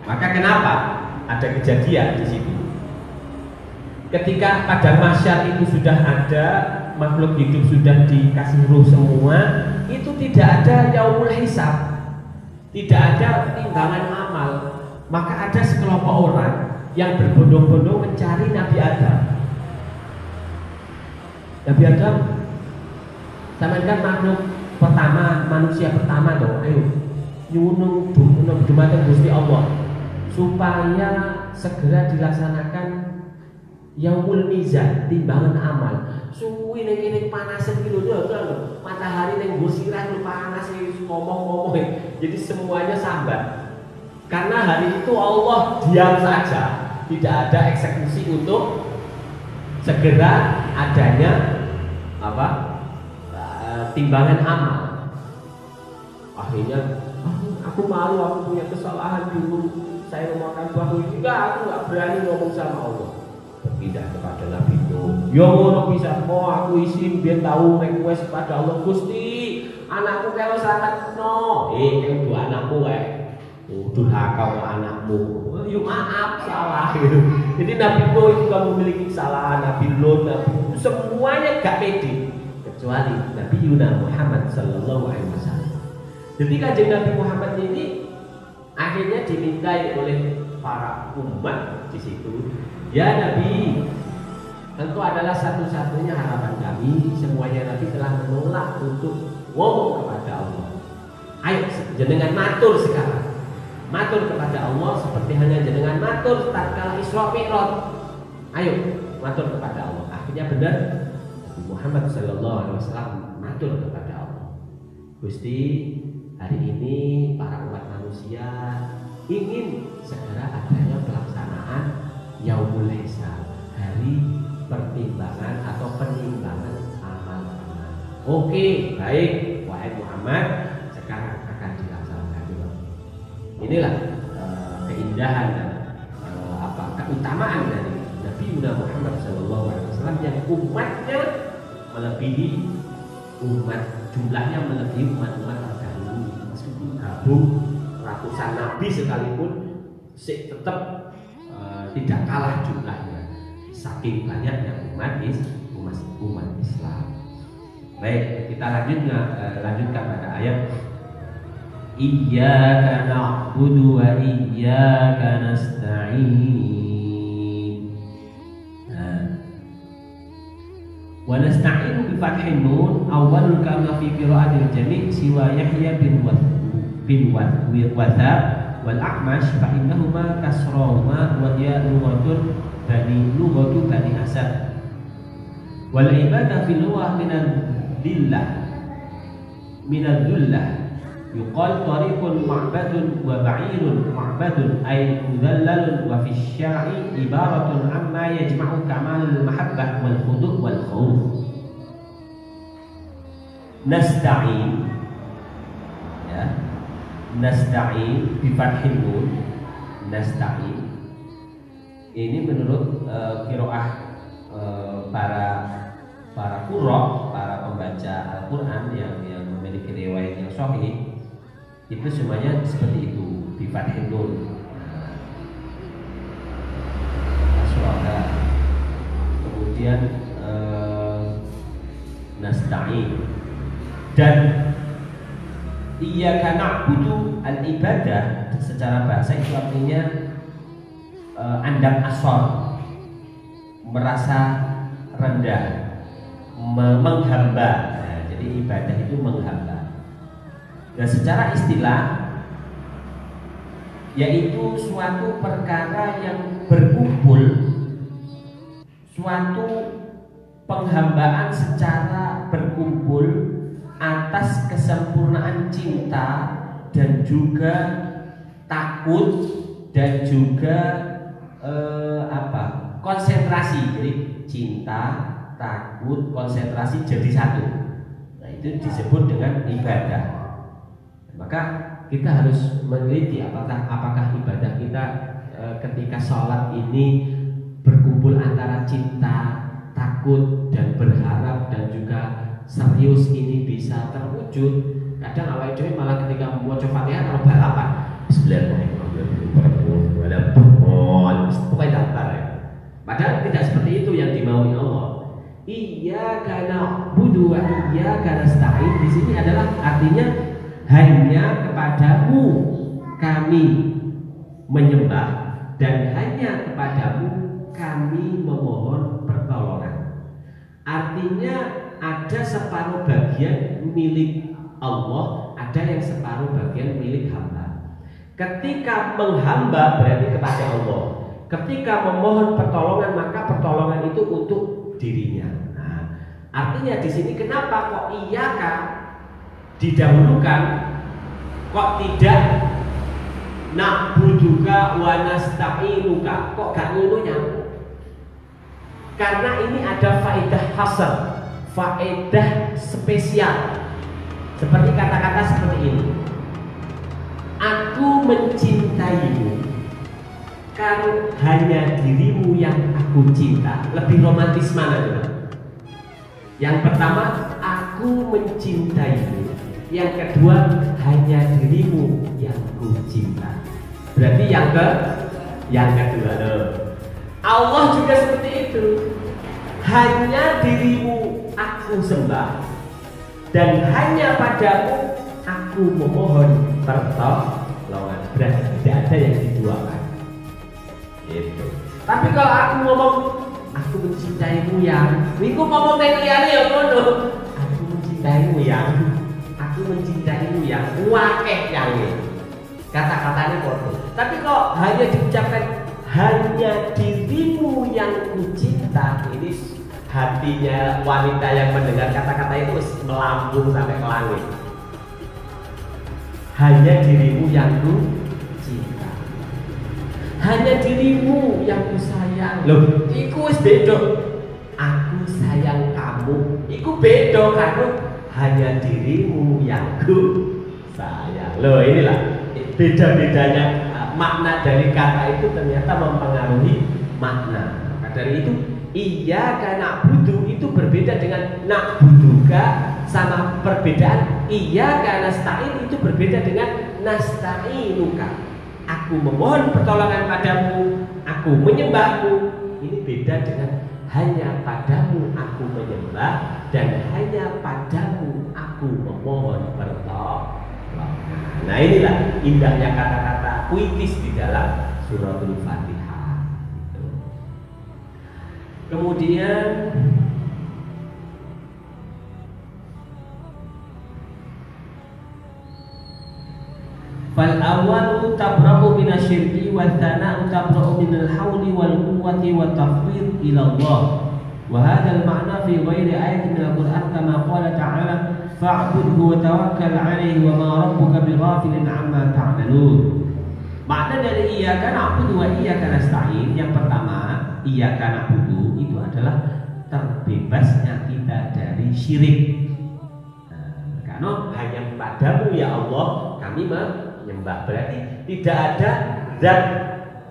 Maka kenapa ada kejadian di situ? Ketika pada mahsyar itu sudah ada makhluk hidup, sudah dikasih ruh semua, itu tidak ada yaumul hisab, tidak ada timbangan amal. Maka ada sekelompok orang yang berbondong-bondong mencari Nabi Adam. Nabi Adam, sampean kan makhluk pertama, manusia pertama dong. Ayo nyunung dumateng Gusti Allah supaya segera dilaksanakan yaumul mizan, timbangan amal. Suwi ning panasen iki lho, matahari ning nggo sirah panas ngomong-ngomong. Jadi semuanya sambat. Karena hari itu Allah diam saja, tidak ada eksekusi untuk segera adanya timbangan amal. Akhirnya aku malu, aku punya kesalahan dulu, saya memakan buah juga, aku nggak berani ngomong sama Allah. Berpindah kepada Nabi Nuh. Yo ngono bisa kok aku isin biar tahu request kepada Allah. Gusti, anakku kalau selamatno. Yang dua anakmu durhaka anakmu. Yuk maaf salah gitu. Jadi Nabi Nuh juga memiliki kesalahan, Nabi Lut, Nabi semuanya gak pede kecuali Nabi Muhammad sallallahu alaihi wasallam. Jadi kanjeng Nabi Muhammad ini akhirnya dimintai oleh para umat di situ. Ya Nabi, tentu adalah satu-satunya harapan kami. Semuanya Nabi telah menolak untuk ngomong kepada Allah. Ayo jenengan matur sekarang, matur kepada Allah seperti hanya jenengan matur tatkala Isra Mi'raj. Ayo matur kepada Allah. Akhirnya benar Nabi Muhammad sallallahu alaihi wasallam matur kepada Allah. Gusti, hari ini para umat manusia ingin segera adanya pelaksanaan Yaumul Hisab, hari pertimbangan atau penimbangan amal-amal. Oke, baik, wahai Muhammad, sekarang akan dilaksanakan. Inilah keindahan dan keutamaan dari Nabi Muhammad SAW yang umatnya melebihi umat, jumlahnya melebihi umat-umat terdahulu. Meskipun gabung ratusan nabi sekalipun tetap tidak kalah jumlahnya, saking banyaknya umat Islam. Baik, kita lanjutkan pada ayat Iyyaka na'budu wa iyyaka nasta'in. Wa nasta'inu bi fathin nun awwalul kama fi qira'atil jami' siwa Yahya bin Wathab wal A'mash fa innahuma kasrahuma wa hiya lughatu bani Asad. Wal ibadah fil lughah min ad-dhillah yuqal tariqun ma'badun wa ba'irun ma'badun ay mudallalun wa fi syar'i ibaratun amma yajma'u kamalul mahabbah wal khudu' wal khawf. Nasta'in, ya, nasta'in bi fathil nun, nasta'in ini menurut qiraah para qurra, para pembaca Al-Qur'an yang memiliki riwayat yang sahih, itu semuanya seperti itu, bi fathil nun. Aswaha. Kemudian nasta'in. Dan iyyaka na'budu, al-ibadah secara bahasa itu artinya andam asor, merasa rendah, menghamba. Nah, jadi ibadah itu menghamba. Dan secara istilah yaitu suatu perkara yang berkumpul, suatu penghambaan secara berkumpul atas kesempurnaan cinta dan juga takut dan juga konsentrasi. Jadi cinta, takut, konsentrasi jadi satu. Nah, itu disebut dengan ibadah. Maka kita harus meneliti apakah ibadah kita ketika sholat ini berkumpul antara cinta, takut, dan berharap dan juga serius ini bisa terwujud. Kadang awal itu malah ketika mau coba Fatihah kalau balapan, pokoknya daftar ya. Padahal tidak seperti itu yang dimaui Allah. Iyyaka na'budu wa iyyaka nasta'in di sini adalah artinya hanya kepadamu kami menyembah dan hanya kepadamu kami memohon pertolongan. Artinya ada separuh bagian milik Allah, ada yang separuh bagian milik hamba. Ketika menghamba berarti kepada Allah. Ketika memohon pertolongan maka pertolongan itu untuk dirinya. Nah, artinya di sini kenapa kok iyyaka didahulukan, kok tidak na'buduka wa nasta'inuka, kok gak ngono nyambung? Karena ini ada faedah hasr, faedah spesial. Seperti kata-kata seperti ini. Aku mencintaimu kalau hanya dirimu yang aku cinta. Lebih romantis mana coba? Yang pertama, aku mencintaimu. Yang kedua, hanya dirimu yang ku cinta. Berarti yang kedua loh. Allah juga seperti itu. Hanya dirimu aku sembah dan hanya padamu aku memohon pertolongan. Berarti tidak ada yang diduakan. Gitu. Tapi kalau aku ngomong aku mencintaimu yang, niku ngomong liyane ya ngono. Aku mencintaimu yang, aku mencintaimu yang, wakeh yang kata-katanya kotor. Tapi kok hanya diucapkan hanya dirimu yang ku cinta, ini hatinya wanita yang mendengar kata-kata itu melambung sampai ke langit. Hanya dirimu yang ku cinta, hanya dirimu yang ku sayang. Loh, iku wis beda. Aku sayang kamu, iku beda karo hanya dirimu yang ku sayang. Loh, inilah beda-bedanya makna dari kata itu ternyata mempengaruhi makna. Maka dari itu iyyaka na'budu itu berbeda dengan na'buduka, sama perbedaan iyyaka nasta'in itu berbeda dengan nasta'inuka. Aku memohon pertolongan padamu, aku menyembahmu. Ini beda dengan hanya padamu aku menyembah dan hanya padamu aku memohon pertolongan. Nah, inilah indahnya kata-kata puitis di dalam suratul Fatihah. Kemudian fal awwalu tabra'u minasyirki wa tsana'u tabra'u minal hauli wal quwwati wat tafwid ila Allah. Wa hadzal ma'na fi ghairi ayatin minal Qur'an kama qala ta'ala fa'budhu wa tawakkal 'alaihi wa ma rabbuka bighafilin 'amma ta'malun. Makna dari iyyaka na'budu wa iyyaka nasta'in yang pertama, iyyaka na'budu itu adalah terbebasnya kita dari syirik. Karena hanya padamu ya Allah kami menyembah, berarti tidak ada zat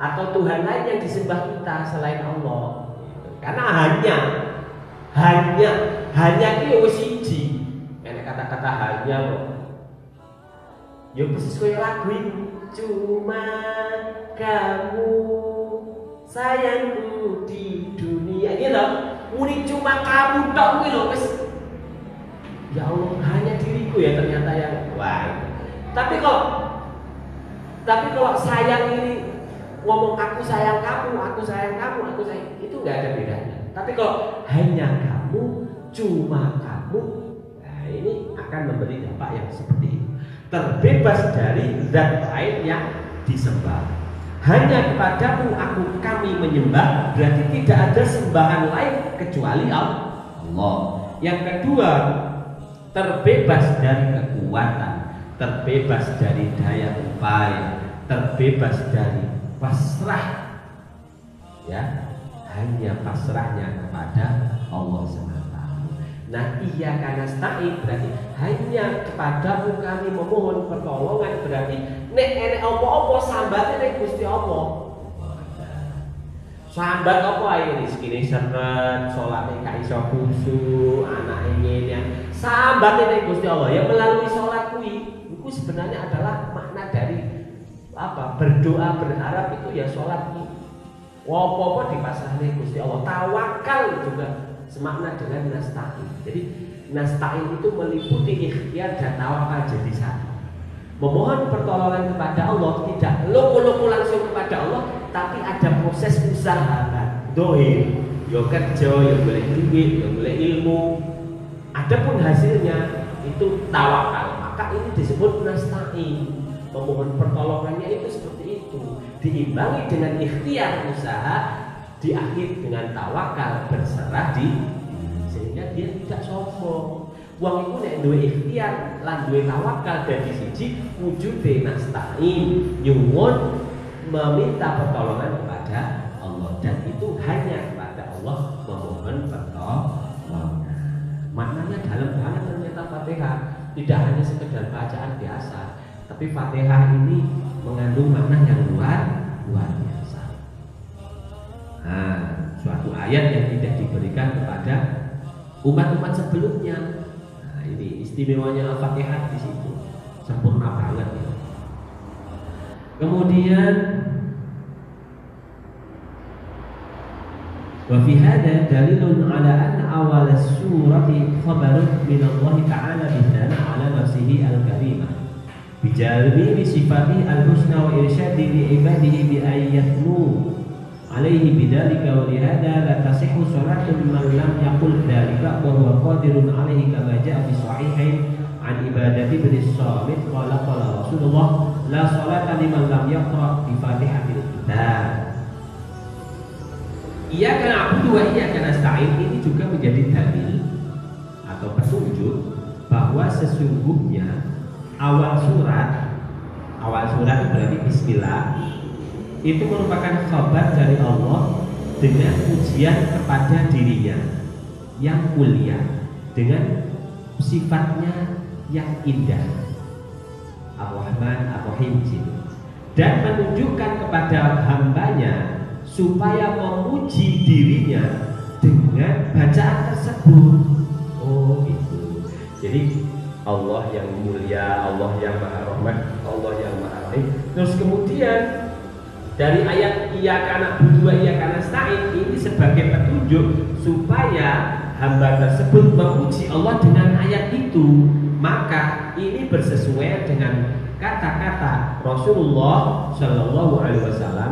atau Tuhan lain yang disembah kita selain Allah. Karena hanya itu wis siji. Enek kata-kata hanya kok. Ya persis koyo lagu itu. Cuma kamu sayangku di dunia. Iki lho, muni cuma kamu tok kuwi lho wis. Ya Allah, hanya diriku ya ternyata yang wah. Tapi kalau sayang ini ngomong aku sayang kamu, itu nggak ada bedanya. Tapi kalau hanya kamu, cuma kamu, nah ini akan memberi dampak yang seperti itu. Terbebas dari zat lain yang disembah. Hanya kepadamu kami menyembah, berarti tidak ada sembahan lain kecuali Allah. Yang kedua, terbebas dari kekuatan, terbebas dari daya upaya, terbebas dari pasrah, ya, hanya pasrahnya kepada Allah SWT. Nah, iyyaka nasta'in berarti hanya kepadamu kami memohon pertolongan, berarti nek enek apa-apa sambate nek Gusti Allah. Sambat apa ae rezekine seret, salate gak iso khusyuk, anake ngene. Sambate nek Gusti Allah ya melalui salat kuwi. Itu sebenarnya adalah makna dari apa? Berdoa berharap itu ya salat iki. Apa-apa dipasrahne Gusti Allah. Tawakal juga semakna dengan nasta'in. Jadi nasta'in itu meliputi ikhtiar dan tawakal jadi satu. Memohon pertolongan kepada Allah tidak loko-loko langsung kepada Allah, tapi ada proses usaha dohir, yo kerja, yo boleh duit, yo boleh ilmu. Adapun hasilnya itu tawakal, maka ini disebut nasta'in. Memohon pertolongannya itu seperti itu, diimbangi dengan ikhtiar usaha, diakhiri dengan tawakal berserah diri, sehingga dia tidak sombong. Wong iku nek duwe ikhtiar lan duwe tawakal dari siji wujude nasta'in, nyuwun meminta pertolongan kepada Allah, dan itu hanya kepada Allah memohon pertolongan. Maknanya dalam banget ternyata Fatihah, tidak hanya sekedar bacaan biasa, tapi Fatihah ini mengandung makna yang luar biasa. Nah, suatu ayat yang tidak diberikan kepada umat-umat sebelumnya. Ini istimewanya Al-Fatihah di situ, sempurna banget ya. Kemudian wa fi hadha dalilun ala anna awal as-surati khabarun min Allah ta'ala bidana ala nafsihi al-karimah bijalmi bi sifatihi al-husna wa irsyadi li ibadihi bi ayyatmu alaihi bidzalika wa lihada la tasihhu salatun man lam yaqul dzalika wa huwa qadirun alaihi kama jaa fi sahihain an ibadati bin Samit qala Rasulullah la salata liman lam yaqra bi Fatihatil Kitab. Iyyaka na'budu wa iyyaka nasta'in ini juga menjadi dalil atau petunjuk bahwa sesungguhnya awal surat itu berarti bismillah, itu merupakan kabar dari Allah dengan pujian kepada dirinya yang mulia, dengan sifatnya yang indah, Ar-Rahman Ar-Rahim, dan menunjukkan kepada hambanya supaya memuji dirinya dengan bacaan tersebut. Oh itu. Jadi Allah yang mulia, Allah yang Maha Rahman, Allah yang Maha Rahim. Terus kemudian dari ayat iyyaka na'budu wa iyyaka nasta'in ini sebagai petunjuk supaya hamba tersebut memuji Allah dengan ayat itu. Maka ini bersesuaian dengan kata-kata Rasulullah Shallallahu Alaihi Wasallam,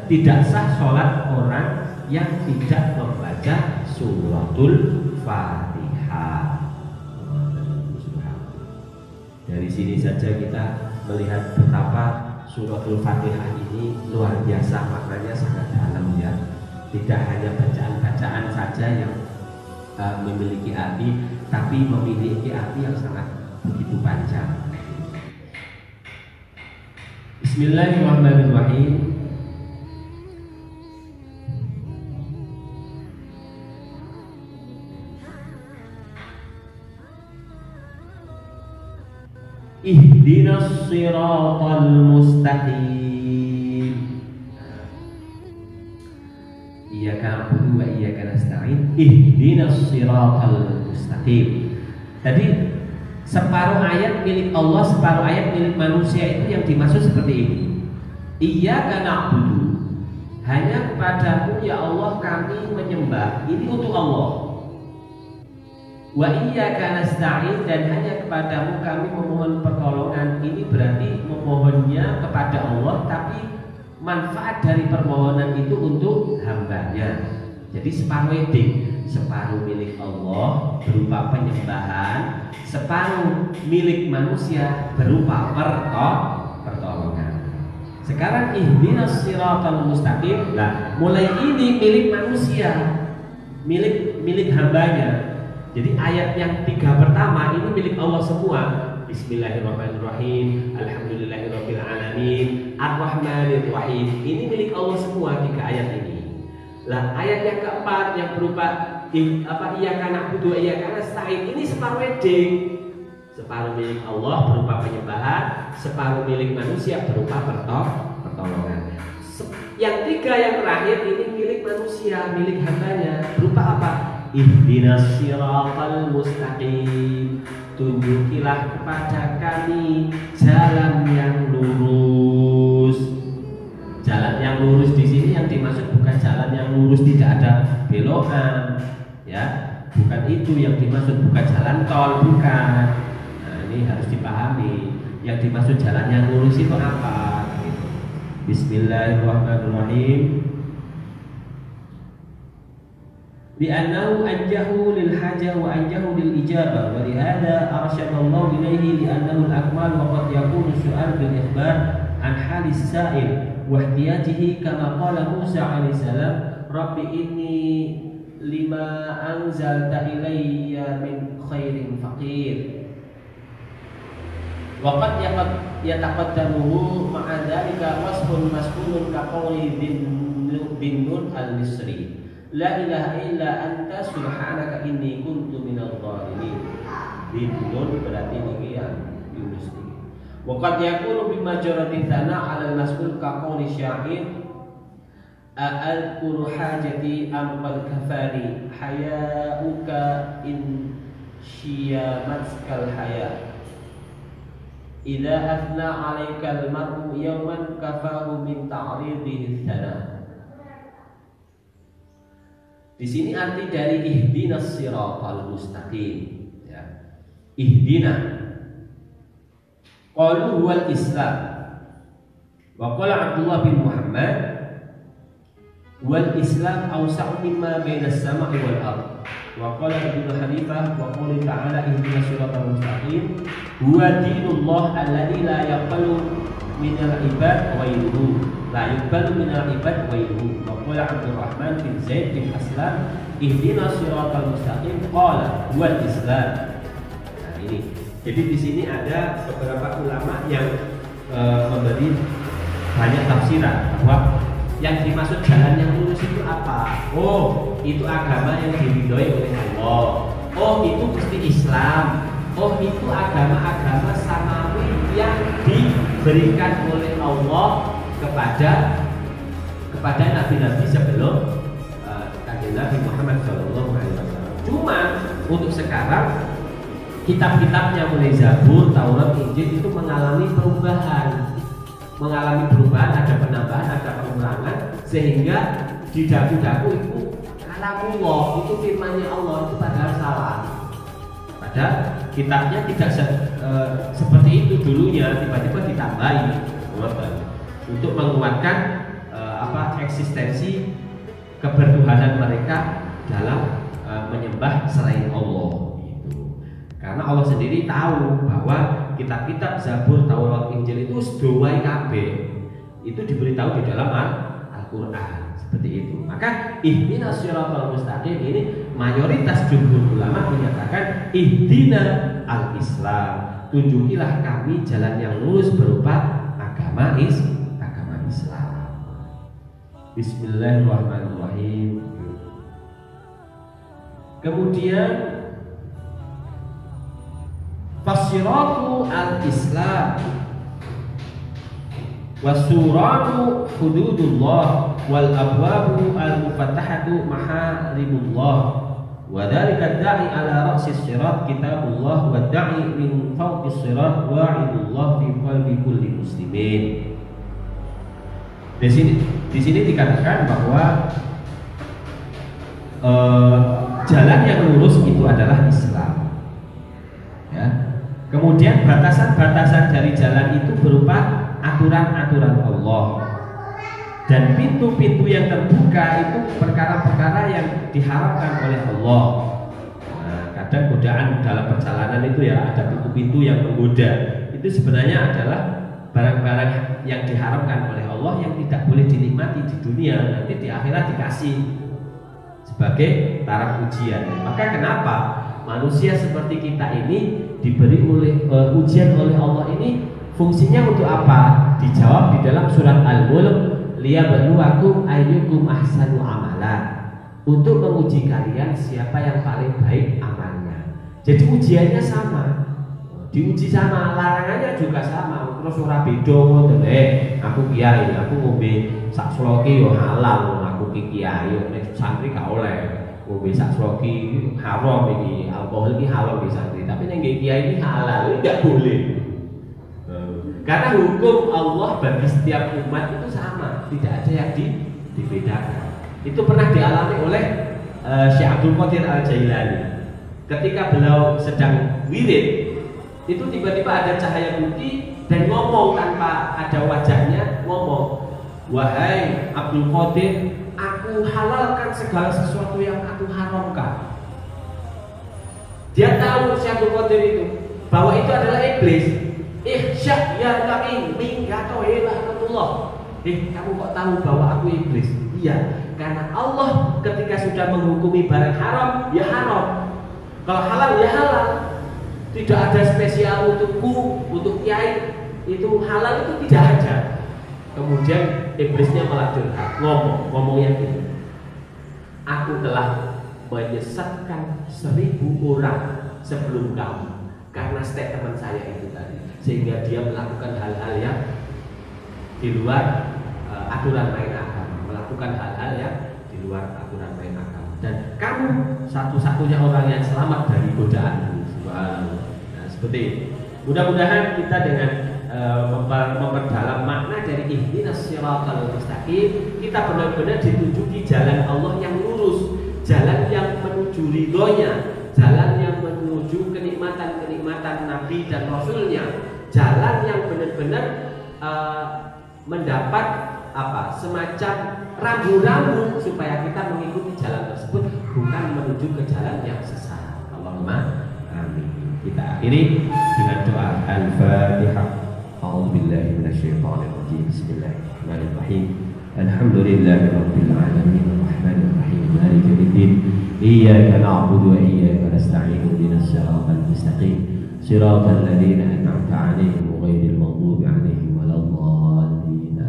tidak sah sholat orang yang tidak membaca suratul Fatihah. Dari sini saja kita melihat betapa suratul Fatihah ini luar biasa, maknanya sangat dalam ya. Tidak hanya bacaan-bacaan saja yang memiliki arti, tapi memiliki arti yang sangat begitu panjang. Bismillahirrahmanirrahim. Ihdinas siratal mustaqim. Iyyaka na'budu wa iyyaka nasta'in. Ihdinas siratal mustaqim. Tadi separuh ayat milik Allah, separuh ayat milik manusia, itu yang dimaksud seperti ini. Iyyaka na'budu, hanya kepadamu ya Allah kami menyembah. Ini untuk Allah. Wa iyyaka nasta'in, dan hanya kepadamu kami memohon pertolongan. Ini berarti memohonnya kepada Allah, tapi manfaat dari permohonan itu untuk hambanya. Jadi separuh eding, separuh milik Allah berupa penyembahan, separuh milik manusia berupa pertolongan. Sekarang ihdinas siratal mustaqim. Nah, mulai ini milik manusia, milik hambanya. Jadi ayat yang 3 pertama ini milik Allah semua. Bismillahirrahmanirrahim, alhamdulillahirabbil alamin, arrahmanirrahim. Ini milik Allah semua 3 ayat ini. Lah ayat yang keempat yang berupa iyyaka na'budu wa iyyaka nasta'in, ini separuh eding. Separuh milik Allah berupa penyembahan, separuh milik manusia berupa pertolongan. Yang 3 yang terakhir ini milik manusia, milik hambanya, berupa apa? Ihdinas siratal mustaqim, tunjukilah kepada kami jalan yang lurus. Jalan yang lurus di sini yang dimaksud bukan jalan yang lurus tidak ada belokan, ya, bukan itu yang dimaksud, bukan jalan tol, bukan. Nah, ini harus dipahami. Yang dimaksud jalan yang lurus itu apa? Bismillahirrahmanirrahim. Li'annahu anjahu lil hajah wa anjahu lil ijabah, wa lihada arsyadallahu ilaihi li'annahu al-akmal wa qad yakunu su'al bil ikhbar an halis sa'il wa ihtiyajihi kama qala Musa alaihi salam, Rabbi inni lima anzalta ilayya min khairin faqir. Wa qad yataqaddamuhu ma'a dhalika wasfun mas'ulun ka qawli bin Nun al-Misri, la ilaha illa anta subhanaka inni kuntu minadh dhalimin. Bidun berarti ini yang Yunus ini. Wa qad yakunu bi majrati thana 'ala al-mas'ul ka qawli syair a'adkuru hajati am qad kafani haya'uka in syiyamatkal haya' idza athna 'alaika al-mar'u yawman kafahu min ta'ridihi thana. Di sini arti dari ihdinas siratal mustaqim, ya. Ihdina qalu huwal Islam. Wa qala Abdullah bin Muhammad wal Islam awsa'u mimma baina as-sama'i wal ardh. Wa qala Ibnu Hanifah wa qala ta'ala ihdinas siratal mustaqim huwa dinullah alladzi la yaqbalu minal ibad ghairuhu, la yuqbalu minal ibad ghairuhu. Wa qala Abdurrahman bin Zaid bin Aslam ihdinas siratal mustaqim qala huwal Islam. Nah ini. Jadi di sini ada beberapa ulama yang memberi banyak tafsiran bahwa yang dimaksud jalan yang lurus itu apa? Oh, itu agama yang diridhoi oleh Allah. Oh, itu mesti Islam. Oh, itu agama-agama samawi yang diberikan oleh Allah kepada nabi-nabi sebelum kanjeng Nabi Muhammad SAW. Cuma untuk sekarang kitab-kitabnya mulai Zabur, Taurat, Injil itu mengalami perubahan, ada penambahan, ada pengurangan, sehingga di daku-daku itu kalamullah, itu firman-Nya Allah, itu padahal salah. Padahal kitabnya tidak seperti itu dulunya, tiba-tiba ditambahi untuk menguatkan eksistensi kebertuhanan mereka dalam menyembah selain Allah. Gitu. Karena Allah sendiri tahu bahwa kitab-kitab Zabur, Taurat, Injil itu sedowai kabeh. Itu diberitahu di dalam Al-Qur'an seperti itu. Maka ihdinas siratal mustaqim ini mayoritas jumhur ulama menyatakan ihdina al-Islam, tunjukilah kami jalan yang lurus berupa agama Islam. Bismillahirrahmanirrahim. Kemudian fasiratu al-Islam wasuratu hududullah wal abwabu al-mufattahatu maharimullah wa dzalika da'i ala ra'sis sirat kitabullah wa da'i min fawqis sirat wa'idullah fi qalbi kulli muslimin. Di sini dikatakan bahwa jalan yang lurus itu adalah Islam. Ya. Kemudian batasan-batasan dari jalan itu berupa aturan-aturan Allah, dan pintu-pintu yang terbuka itu perkara-perkara yang diharapkan oleh Allah. Nah, kadang godaan dalam perjalanan itu ya ada pintu-pintu yang menggoda. Itu sebenarnya adalah barang-barang yang diharapkan oleh Allah yang tidak boleh dinikmati di dunia, nanti di akhirat dikasih sebagai taraf ujian. Maka kenapa manusia seperti kita ini diberi ujian oleh Allah ini? Fungsinya untuk apa? Dijawab di dalam surat Al-Mulk, liyabluwakum ayyukum ahsanu amala, untuk menguji kalian siapa yang paling baik amalnya. Jadi ujiannya sama, diuji sama, larangannya juga sama. Terus ora beda ngoten, aku kiai, aku ngombe sak sloki yo halal, aku ki kiai, nek santri gak oleh ngombe sak sloki haram iki, alkohol iki halal di santri, tapi nek kiai ini halal, enggak boleh. Karena hukum Allah bagi setiap umat itu sama, tidak ada yang dibedakan. Itu pernah dialami oleh Syekh Abdul Qadir Al-Jailani. Ketika beliau sedang wirid, itu tiba-tiba ada cahaya putih dan ngomong tanpa ada wajahnya, ngomong, wahai Abdul Qadir, aku halalkan segala sesuatu yang aku haramkan. Dia tahu Syekh Abdul Qadir itu bahwa itu adalah iblis. Ihsya ya kami minggato ilah. Kamu kok tahu bahwa aku iblis? Iya, karena Allah ketika sudah menghukumi barang haram, ya haram. Kalau halal, ya halal. Tidak ada spesial untukku, untuk kiai. Itu halal itu tidak ada. Kemudian iblisnya malah curhat, ngomongnya gini. Aku telah menyesatkan 1000 orang sebelum kamu karena statement saya itu tadi, sehingga dia melakukan hal-hal yang di luar aturan main agama, melakukan hal-hal yang di luar aturan main agama, dan kamu satu-satunya orang yang selamat dari godaan. Nah, seperti itu. Mudah-mudahan kita dengan memperdalam makna dari ihdinas siratal mustaqim, kita benar-benar ditunjuki jalan Allah yang lurus, jalan yang menuju ridhonya, jalan yang menuju kenikmatan-kenikmatan Nabi dan Rasulnya, jalan yang benar-benar mendapat semacam rambu-rambu supaya kita mengikuti jalan tersebut, bukan menuju ke jalan yang sesat. Allahumma amin. Kita akhiri dengan doa Al-Fatihah. A'udzubillahi minasyaitonirrajim. Bismillahirrahmanirrahim. Alhamdulillahirabbil alamin arrahmanir rahim maliki yaumiddin. Iyyaka na'budu wa iyyaka nasta'in ihdinas siratal mustaqim siratal ladzina an'amta 'alaihim ghairil maghdubi 'alaihim waladdallin.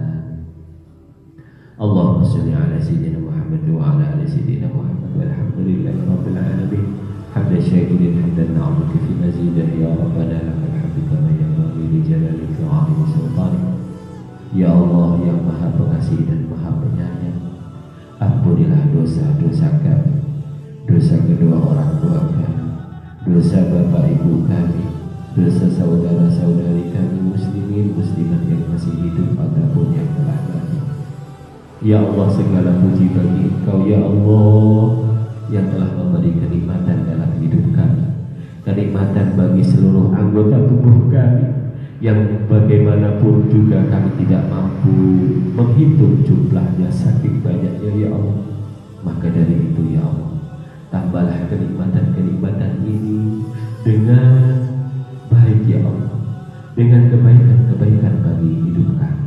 Allahumma shalli 'ala sayyidina Muhammad wa 'ala ali sayyidina Muhammad walhamdulillahirabbil alamin. Hamdan syakirin hamdan na'budu fi mazidah ya rabbana lakal hamdu kama yanbaghi li jalalika wa 'azimi sultanik. Ya Allah yang Maha Pengasih dan Maha Penyayang, ampunilah dosa-dosa kami, dosa kedua orang tua kami, dosa bapak ibu kami, dosa saudara-saudari kami muslimin muslimat yang masih hidup ataupun yang telah mati. Ya Allah, segala puji bagi Engkau ya Allah yang telah memberi kenikmatan dalam hidup kami, kenikmatan bagi seluruh anggota tubuh kami yang bagaimanapun juga kami tidak mampu menghitung jumlahnya saking banyaknya ya Allah. Maka dari itu ya Allah, tambahlah kenikmatan-kenikmatan ini dengan baik ya Allah, dengan kebaikan-kebaikan bagi hidup kami.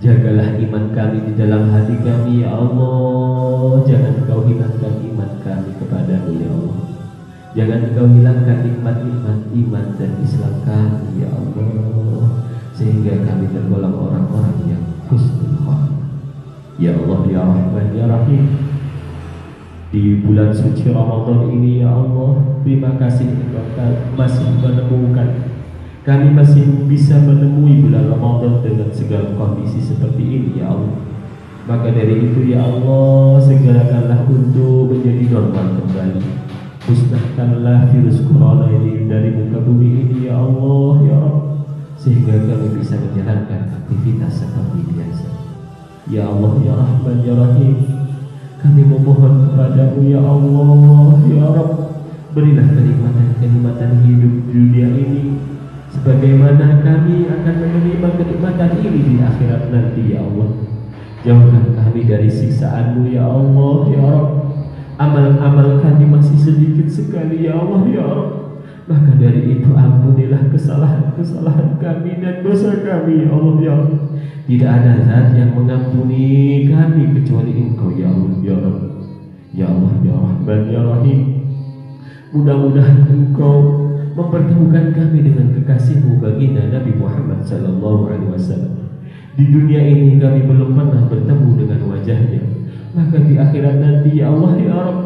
Jagalah iman kami di dalam hati kami ya Allah, jangan Kau hinakan iman kami kepadamu ya Allah. Jangan Engkau hilangkan nikmat-nikmat iman dan Islam kami ya Allah, sehingga kami tergolong orang-orang yang husnul khotimah. Ya Allah ya Rahman ya Rahim, di bulan suci Ramadan ini ya Allah, terima kasih Engkau masih menemukan, kami masih bisa menemui bulan Ramadan dengan segala kondisi seperti ini ya Allah. Maka dari itu ya Allah, segerakanlah untuk menjadi normal kembali. Musnahkanlah virus corona ini dari muka bumi ini ya Allah ya Rabb, sehingga kami bisa menjalankan aktivitas seperti biasa. Ya Allah ya Rahman ya Rahim, kami memohon kepadamu ya Allah ya Rabb, berilah kenikmatan-kenikmatan hidup dunia ini, sebagaimana kami akan menerima kenikmatan ini di akhirat nanti ya Allah. Jauhkan kami dari siksaan-Mu ya Allah ya Rabb. Amal-amal kami masih sedikit sekali ya Allah ya Rabb. Maka dari itu ampunilah kesalahan-kesalahan kami dan dosa kami ya Allah ya Rabb. Tidak ada zat yang mengampuni kami kecuali Engkau ya Allah ya Rabb. Ya Allah ya Rahman ya Rahim, mudah-mudahan Engkau mempertemukan kami dengan kekasih-Mu baginda Nabi Muhammad SAW. Di dunia ini kami belum pernah bertemu dengan wajahnya, maka di akhirat nanti ya Allah ya Rabb,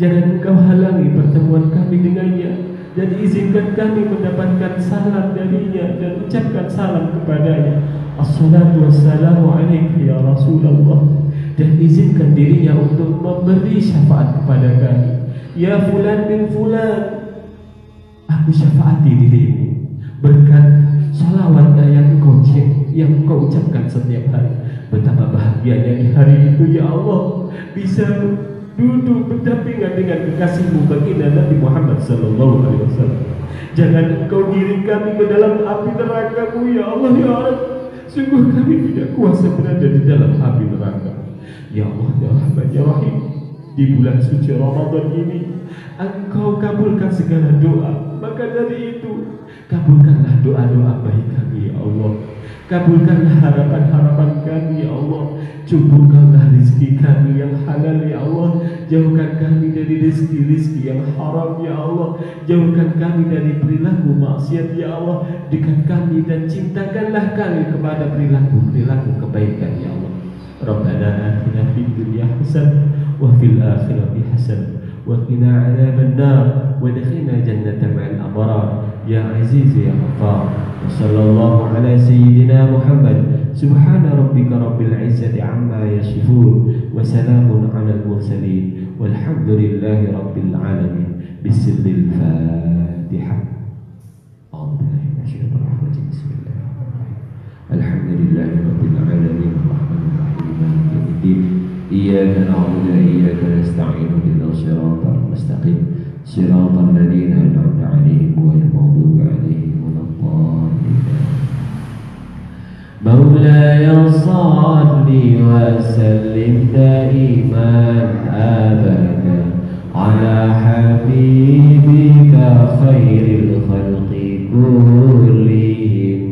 jangan Engkau halangi pertemuan kami dengannya, dan izinkan kami mendapatkan salam darinya dan ucapkan salam kepadanya. Assalatu wassalamu alaika ya Rasulullah, dan izinkan dirinya untuk memberi syafaat kepada kami. Ya fulan bin fulan, aku syafaati dirimu berkat salawat yang engkau ucapkan setiap hari. Betapa bahagianya di hari itu ya Allah, bisa duduk berdampingan dengan kekasih-Mu baginda Nabi Muhammad SAW. Jangan Engkau giring kami ke dalam api neraka-Mu ya Allah ya Rabb. Sungguh kami tidak kuasa berada di dalam api neraka. Ya Allah ya Rahman ya Rahim, di bulan suci Ramadan ini Engkau kabulkan segala doa. Maka dari itu, kabulkanlah doa-doa baik kami ya Allah. Kabulkanlah harapan-harapan kami ya Allah. Cukupkanlah rezeki kami yang halal ya Allah. Jauhkan kami dari rezeki-rezeki yang haram ya Allah. Jauhkan kami dari perilaku maksiat ya Allah. Dekat kami dan cintakanlah kami kepada perilaku kebaikan ya Allah. Rabbana atina fid dunya hasanah wa fil akhirati hasanah wa qina adzaban nar wa adkhilna jannata ma'al abrar ya aziz ya ghaffar. Sallallahu ala sayyidina Muhammad. Subhana rabbika rabbil izzati amma yasifun wa salamun alal mursalin walhamdulillahi rabbil alamin. Bismillahil Fatihah. Alhamdulillahi rabbil alamin arrahmanir rahim maliki yaumiddin. Iyyaka na'budu wa iyyaka nasta'in ihdinas siratal mustaqim siratal ladzina an'amta 'alaihim ghairil maghdubi 'alaihim مولاي صل وسلم دائما أبدا على حبيبك خير الخلق كلهم.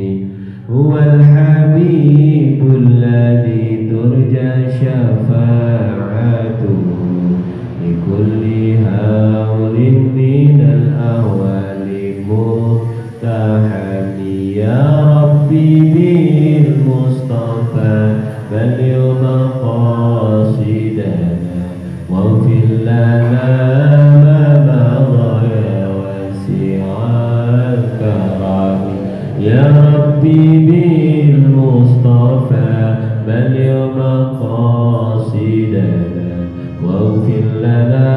هو الحبيب الذي ترجى شفاعته لكل هول من الأهوال مقتحم. يا ربي بالمصطفى بلغ مقاصدنا واغفر لنا ما مضى يا واسع الكرم. يا ربي بالمصطفى بلغ مقاصدنا واغفر لنا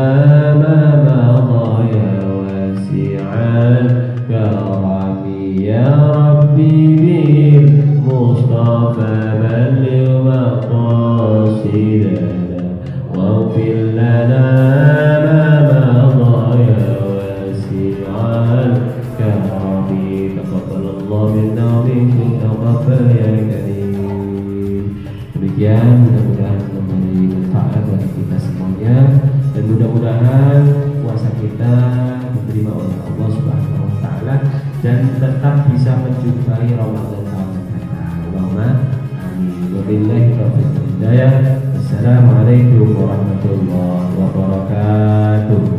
ما مضى يا واسع الكرم. يا ربي بالمصطفى بلغ مقاصدنا واغفر لنا ما مضى يا واسع الكرم. تقبل الله منا ومنكم توفى يا كريم. Demikian, mudah-mudahan memberi manfaat bagi kita semuanya, dan mudah-mudahan puasa kita diterima oleh Allah Subhanahu wa Ta'ala dan tetap bisa menjumpai Ramadan tahun mendatang. Allahumma amin. Wabillahi taufiq wal hidayah. Assalamualaikum warahmatullahi wabarakatuh.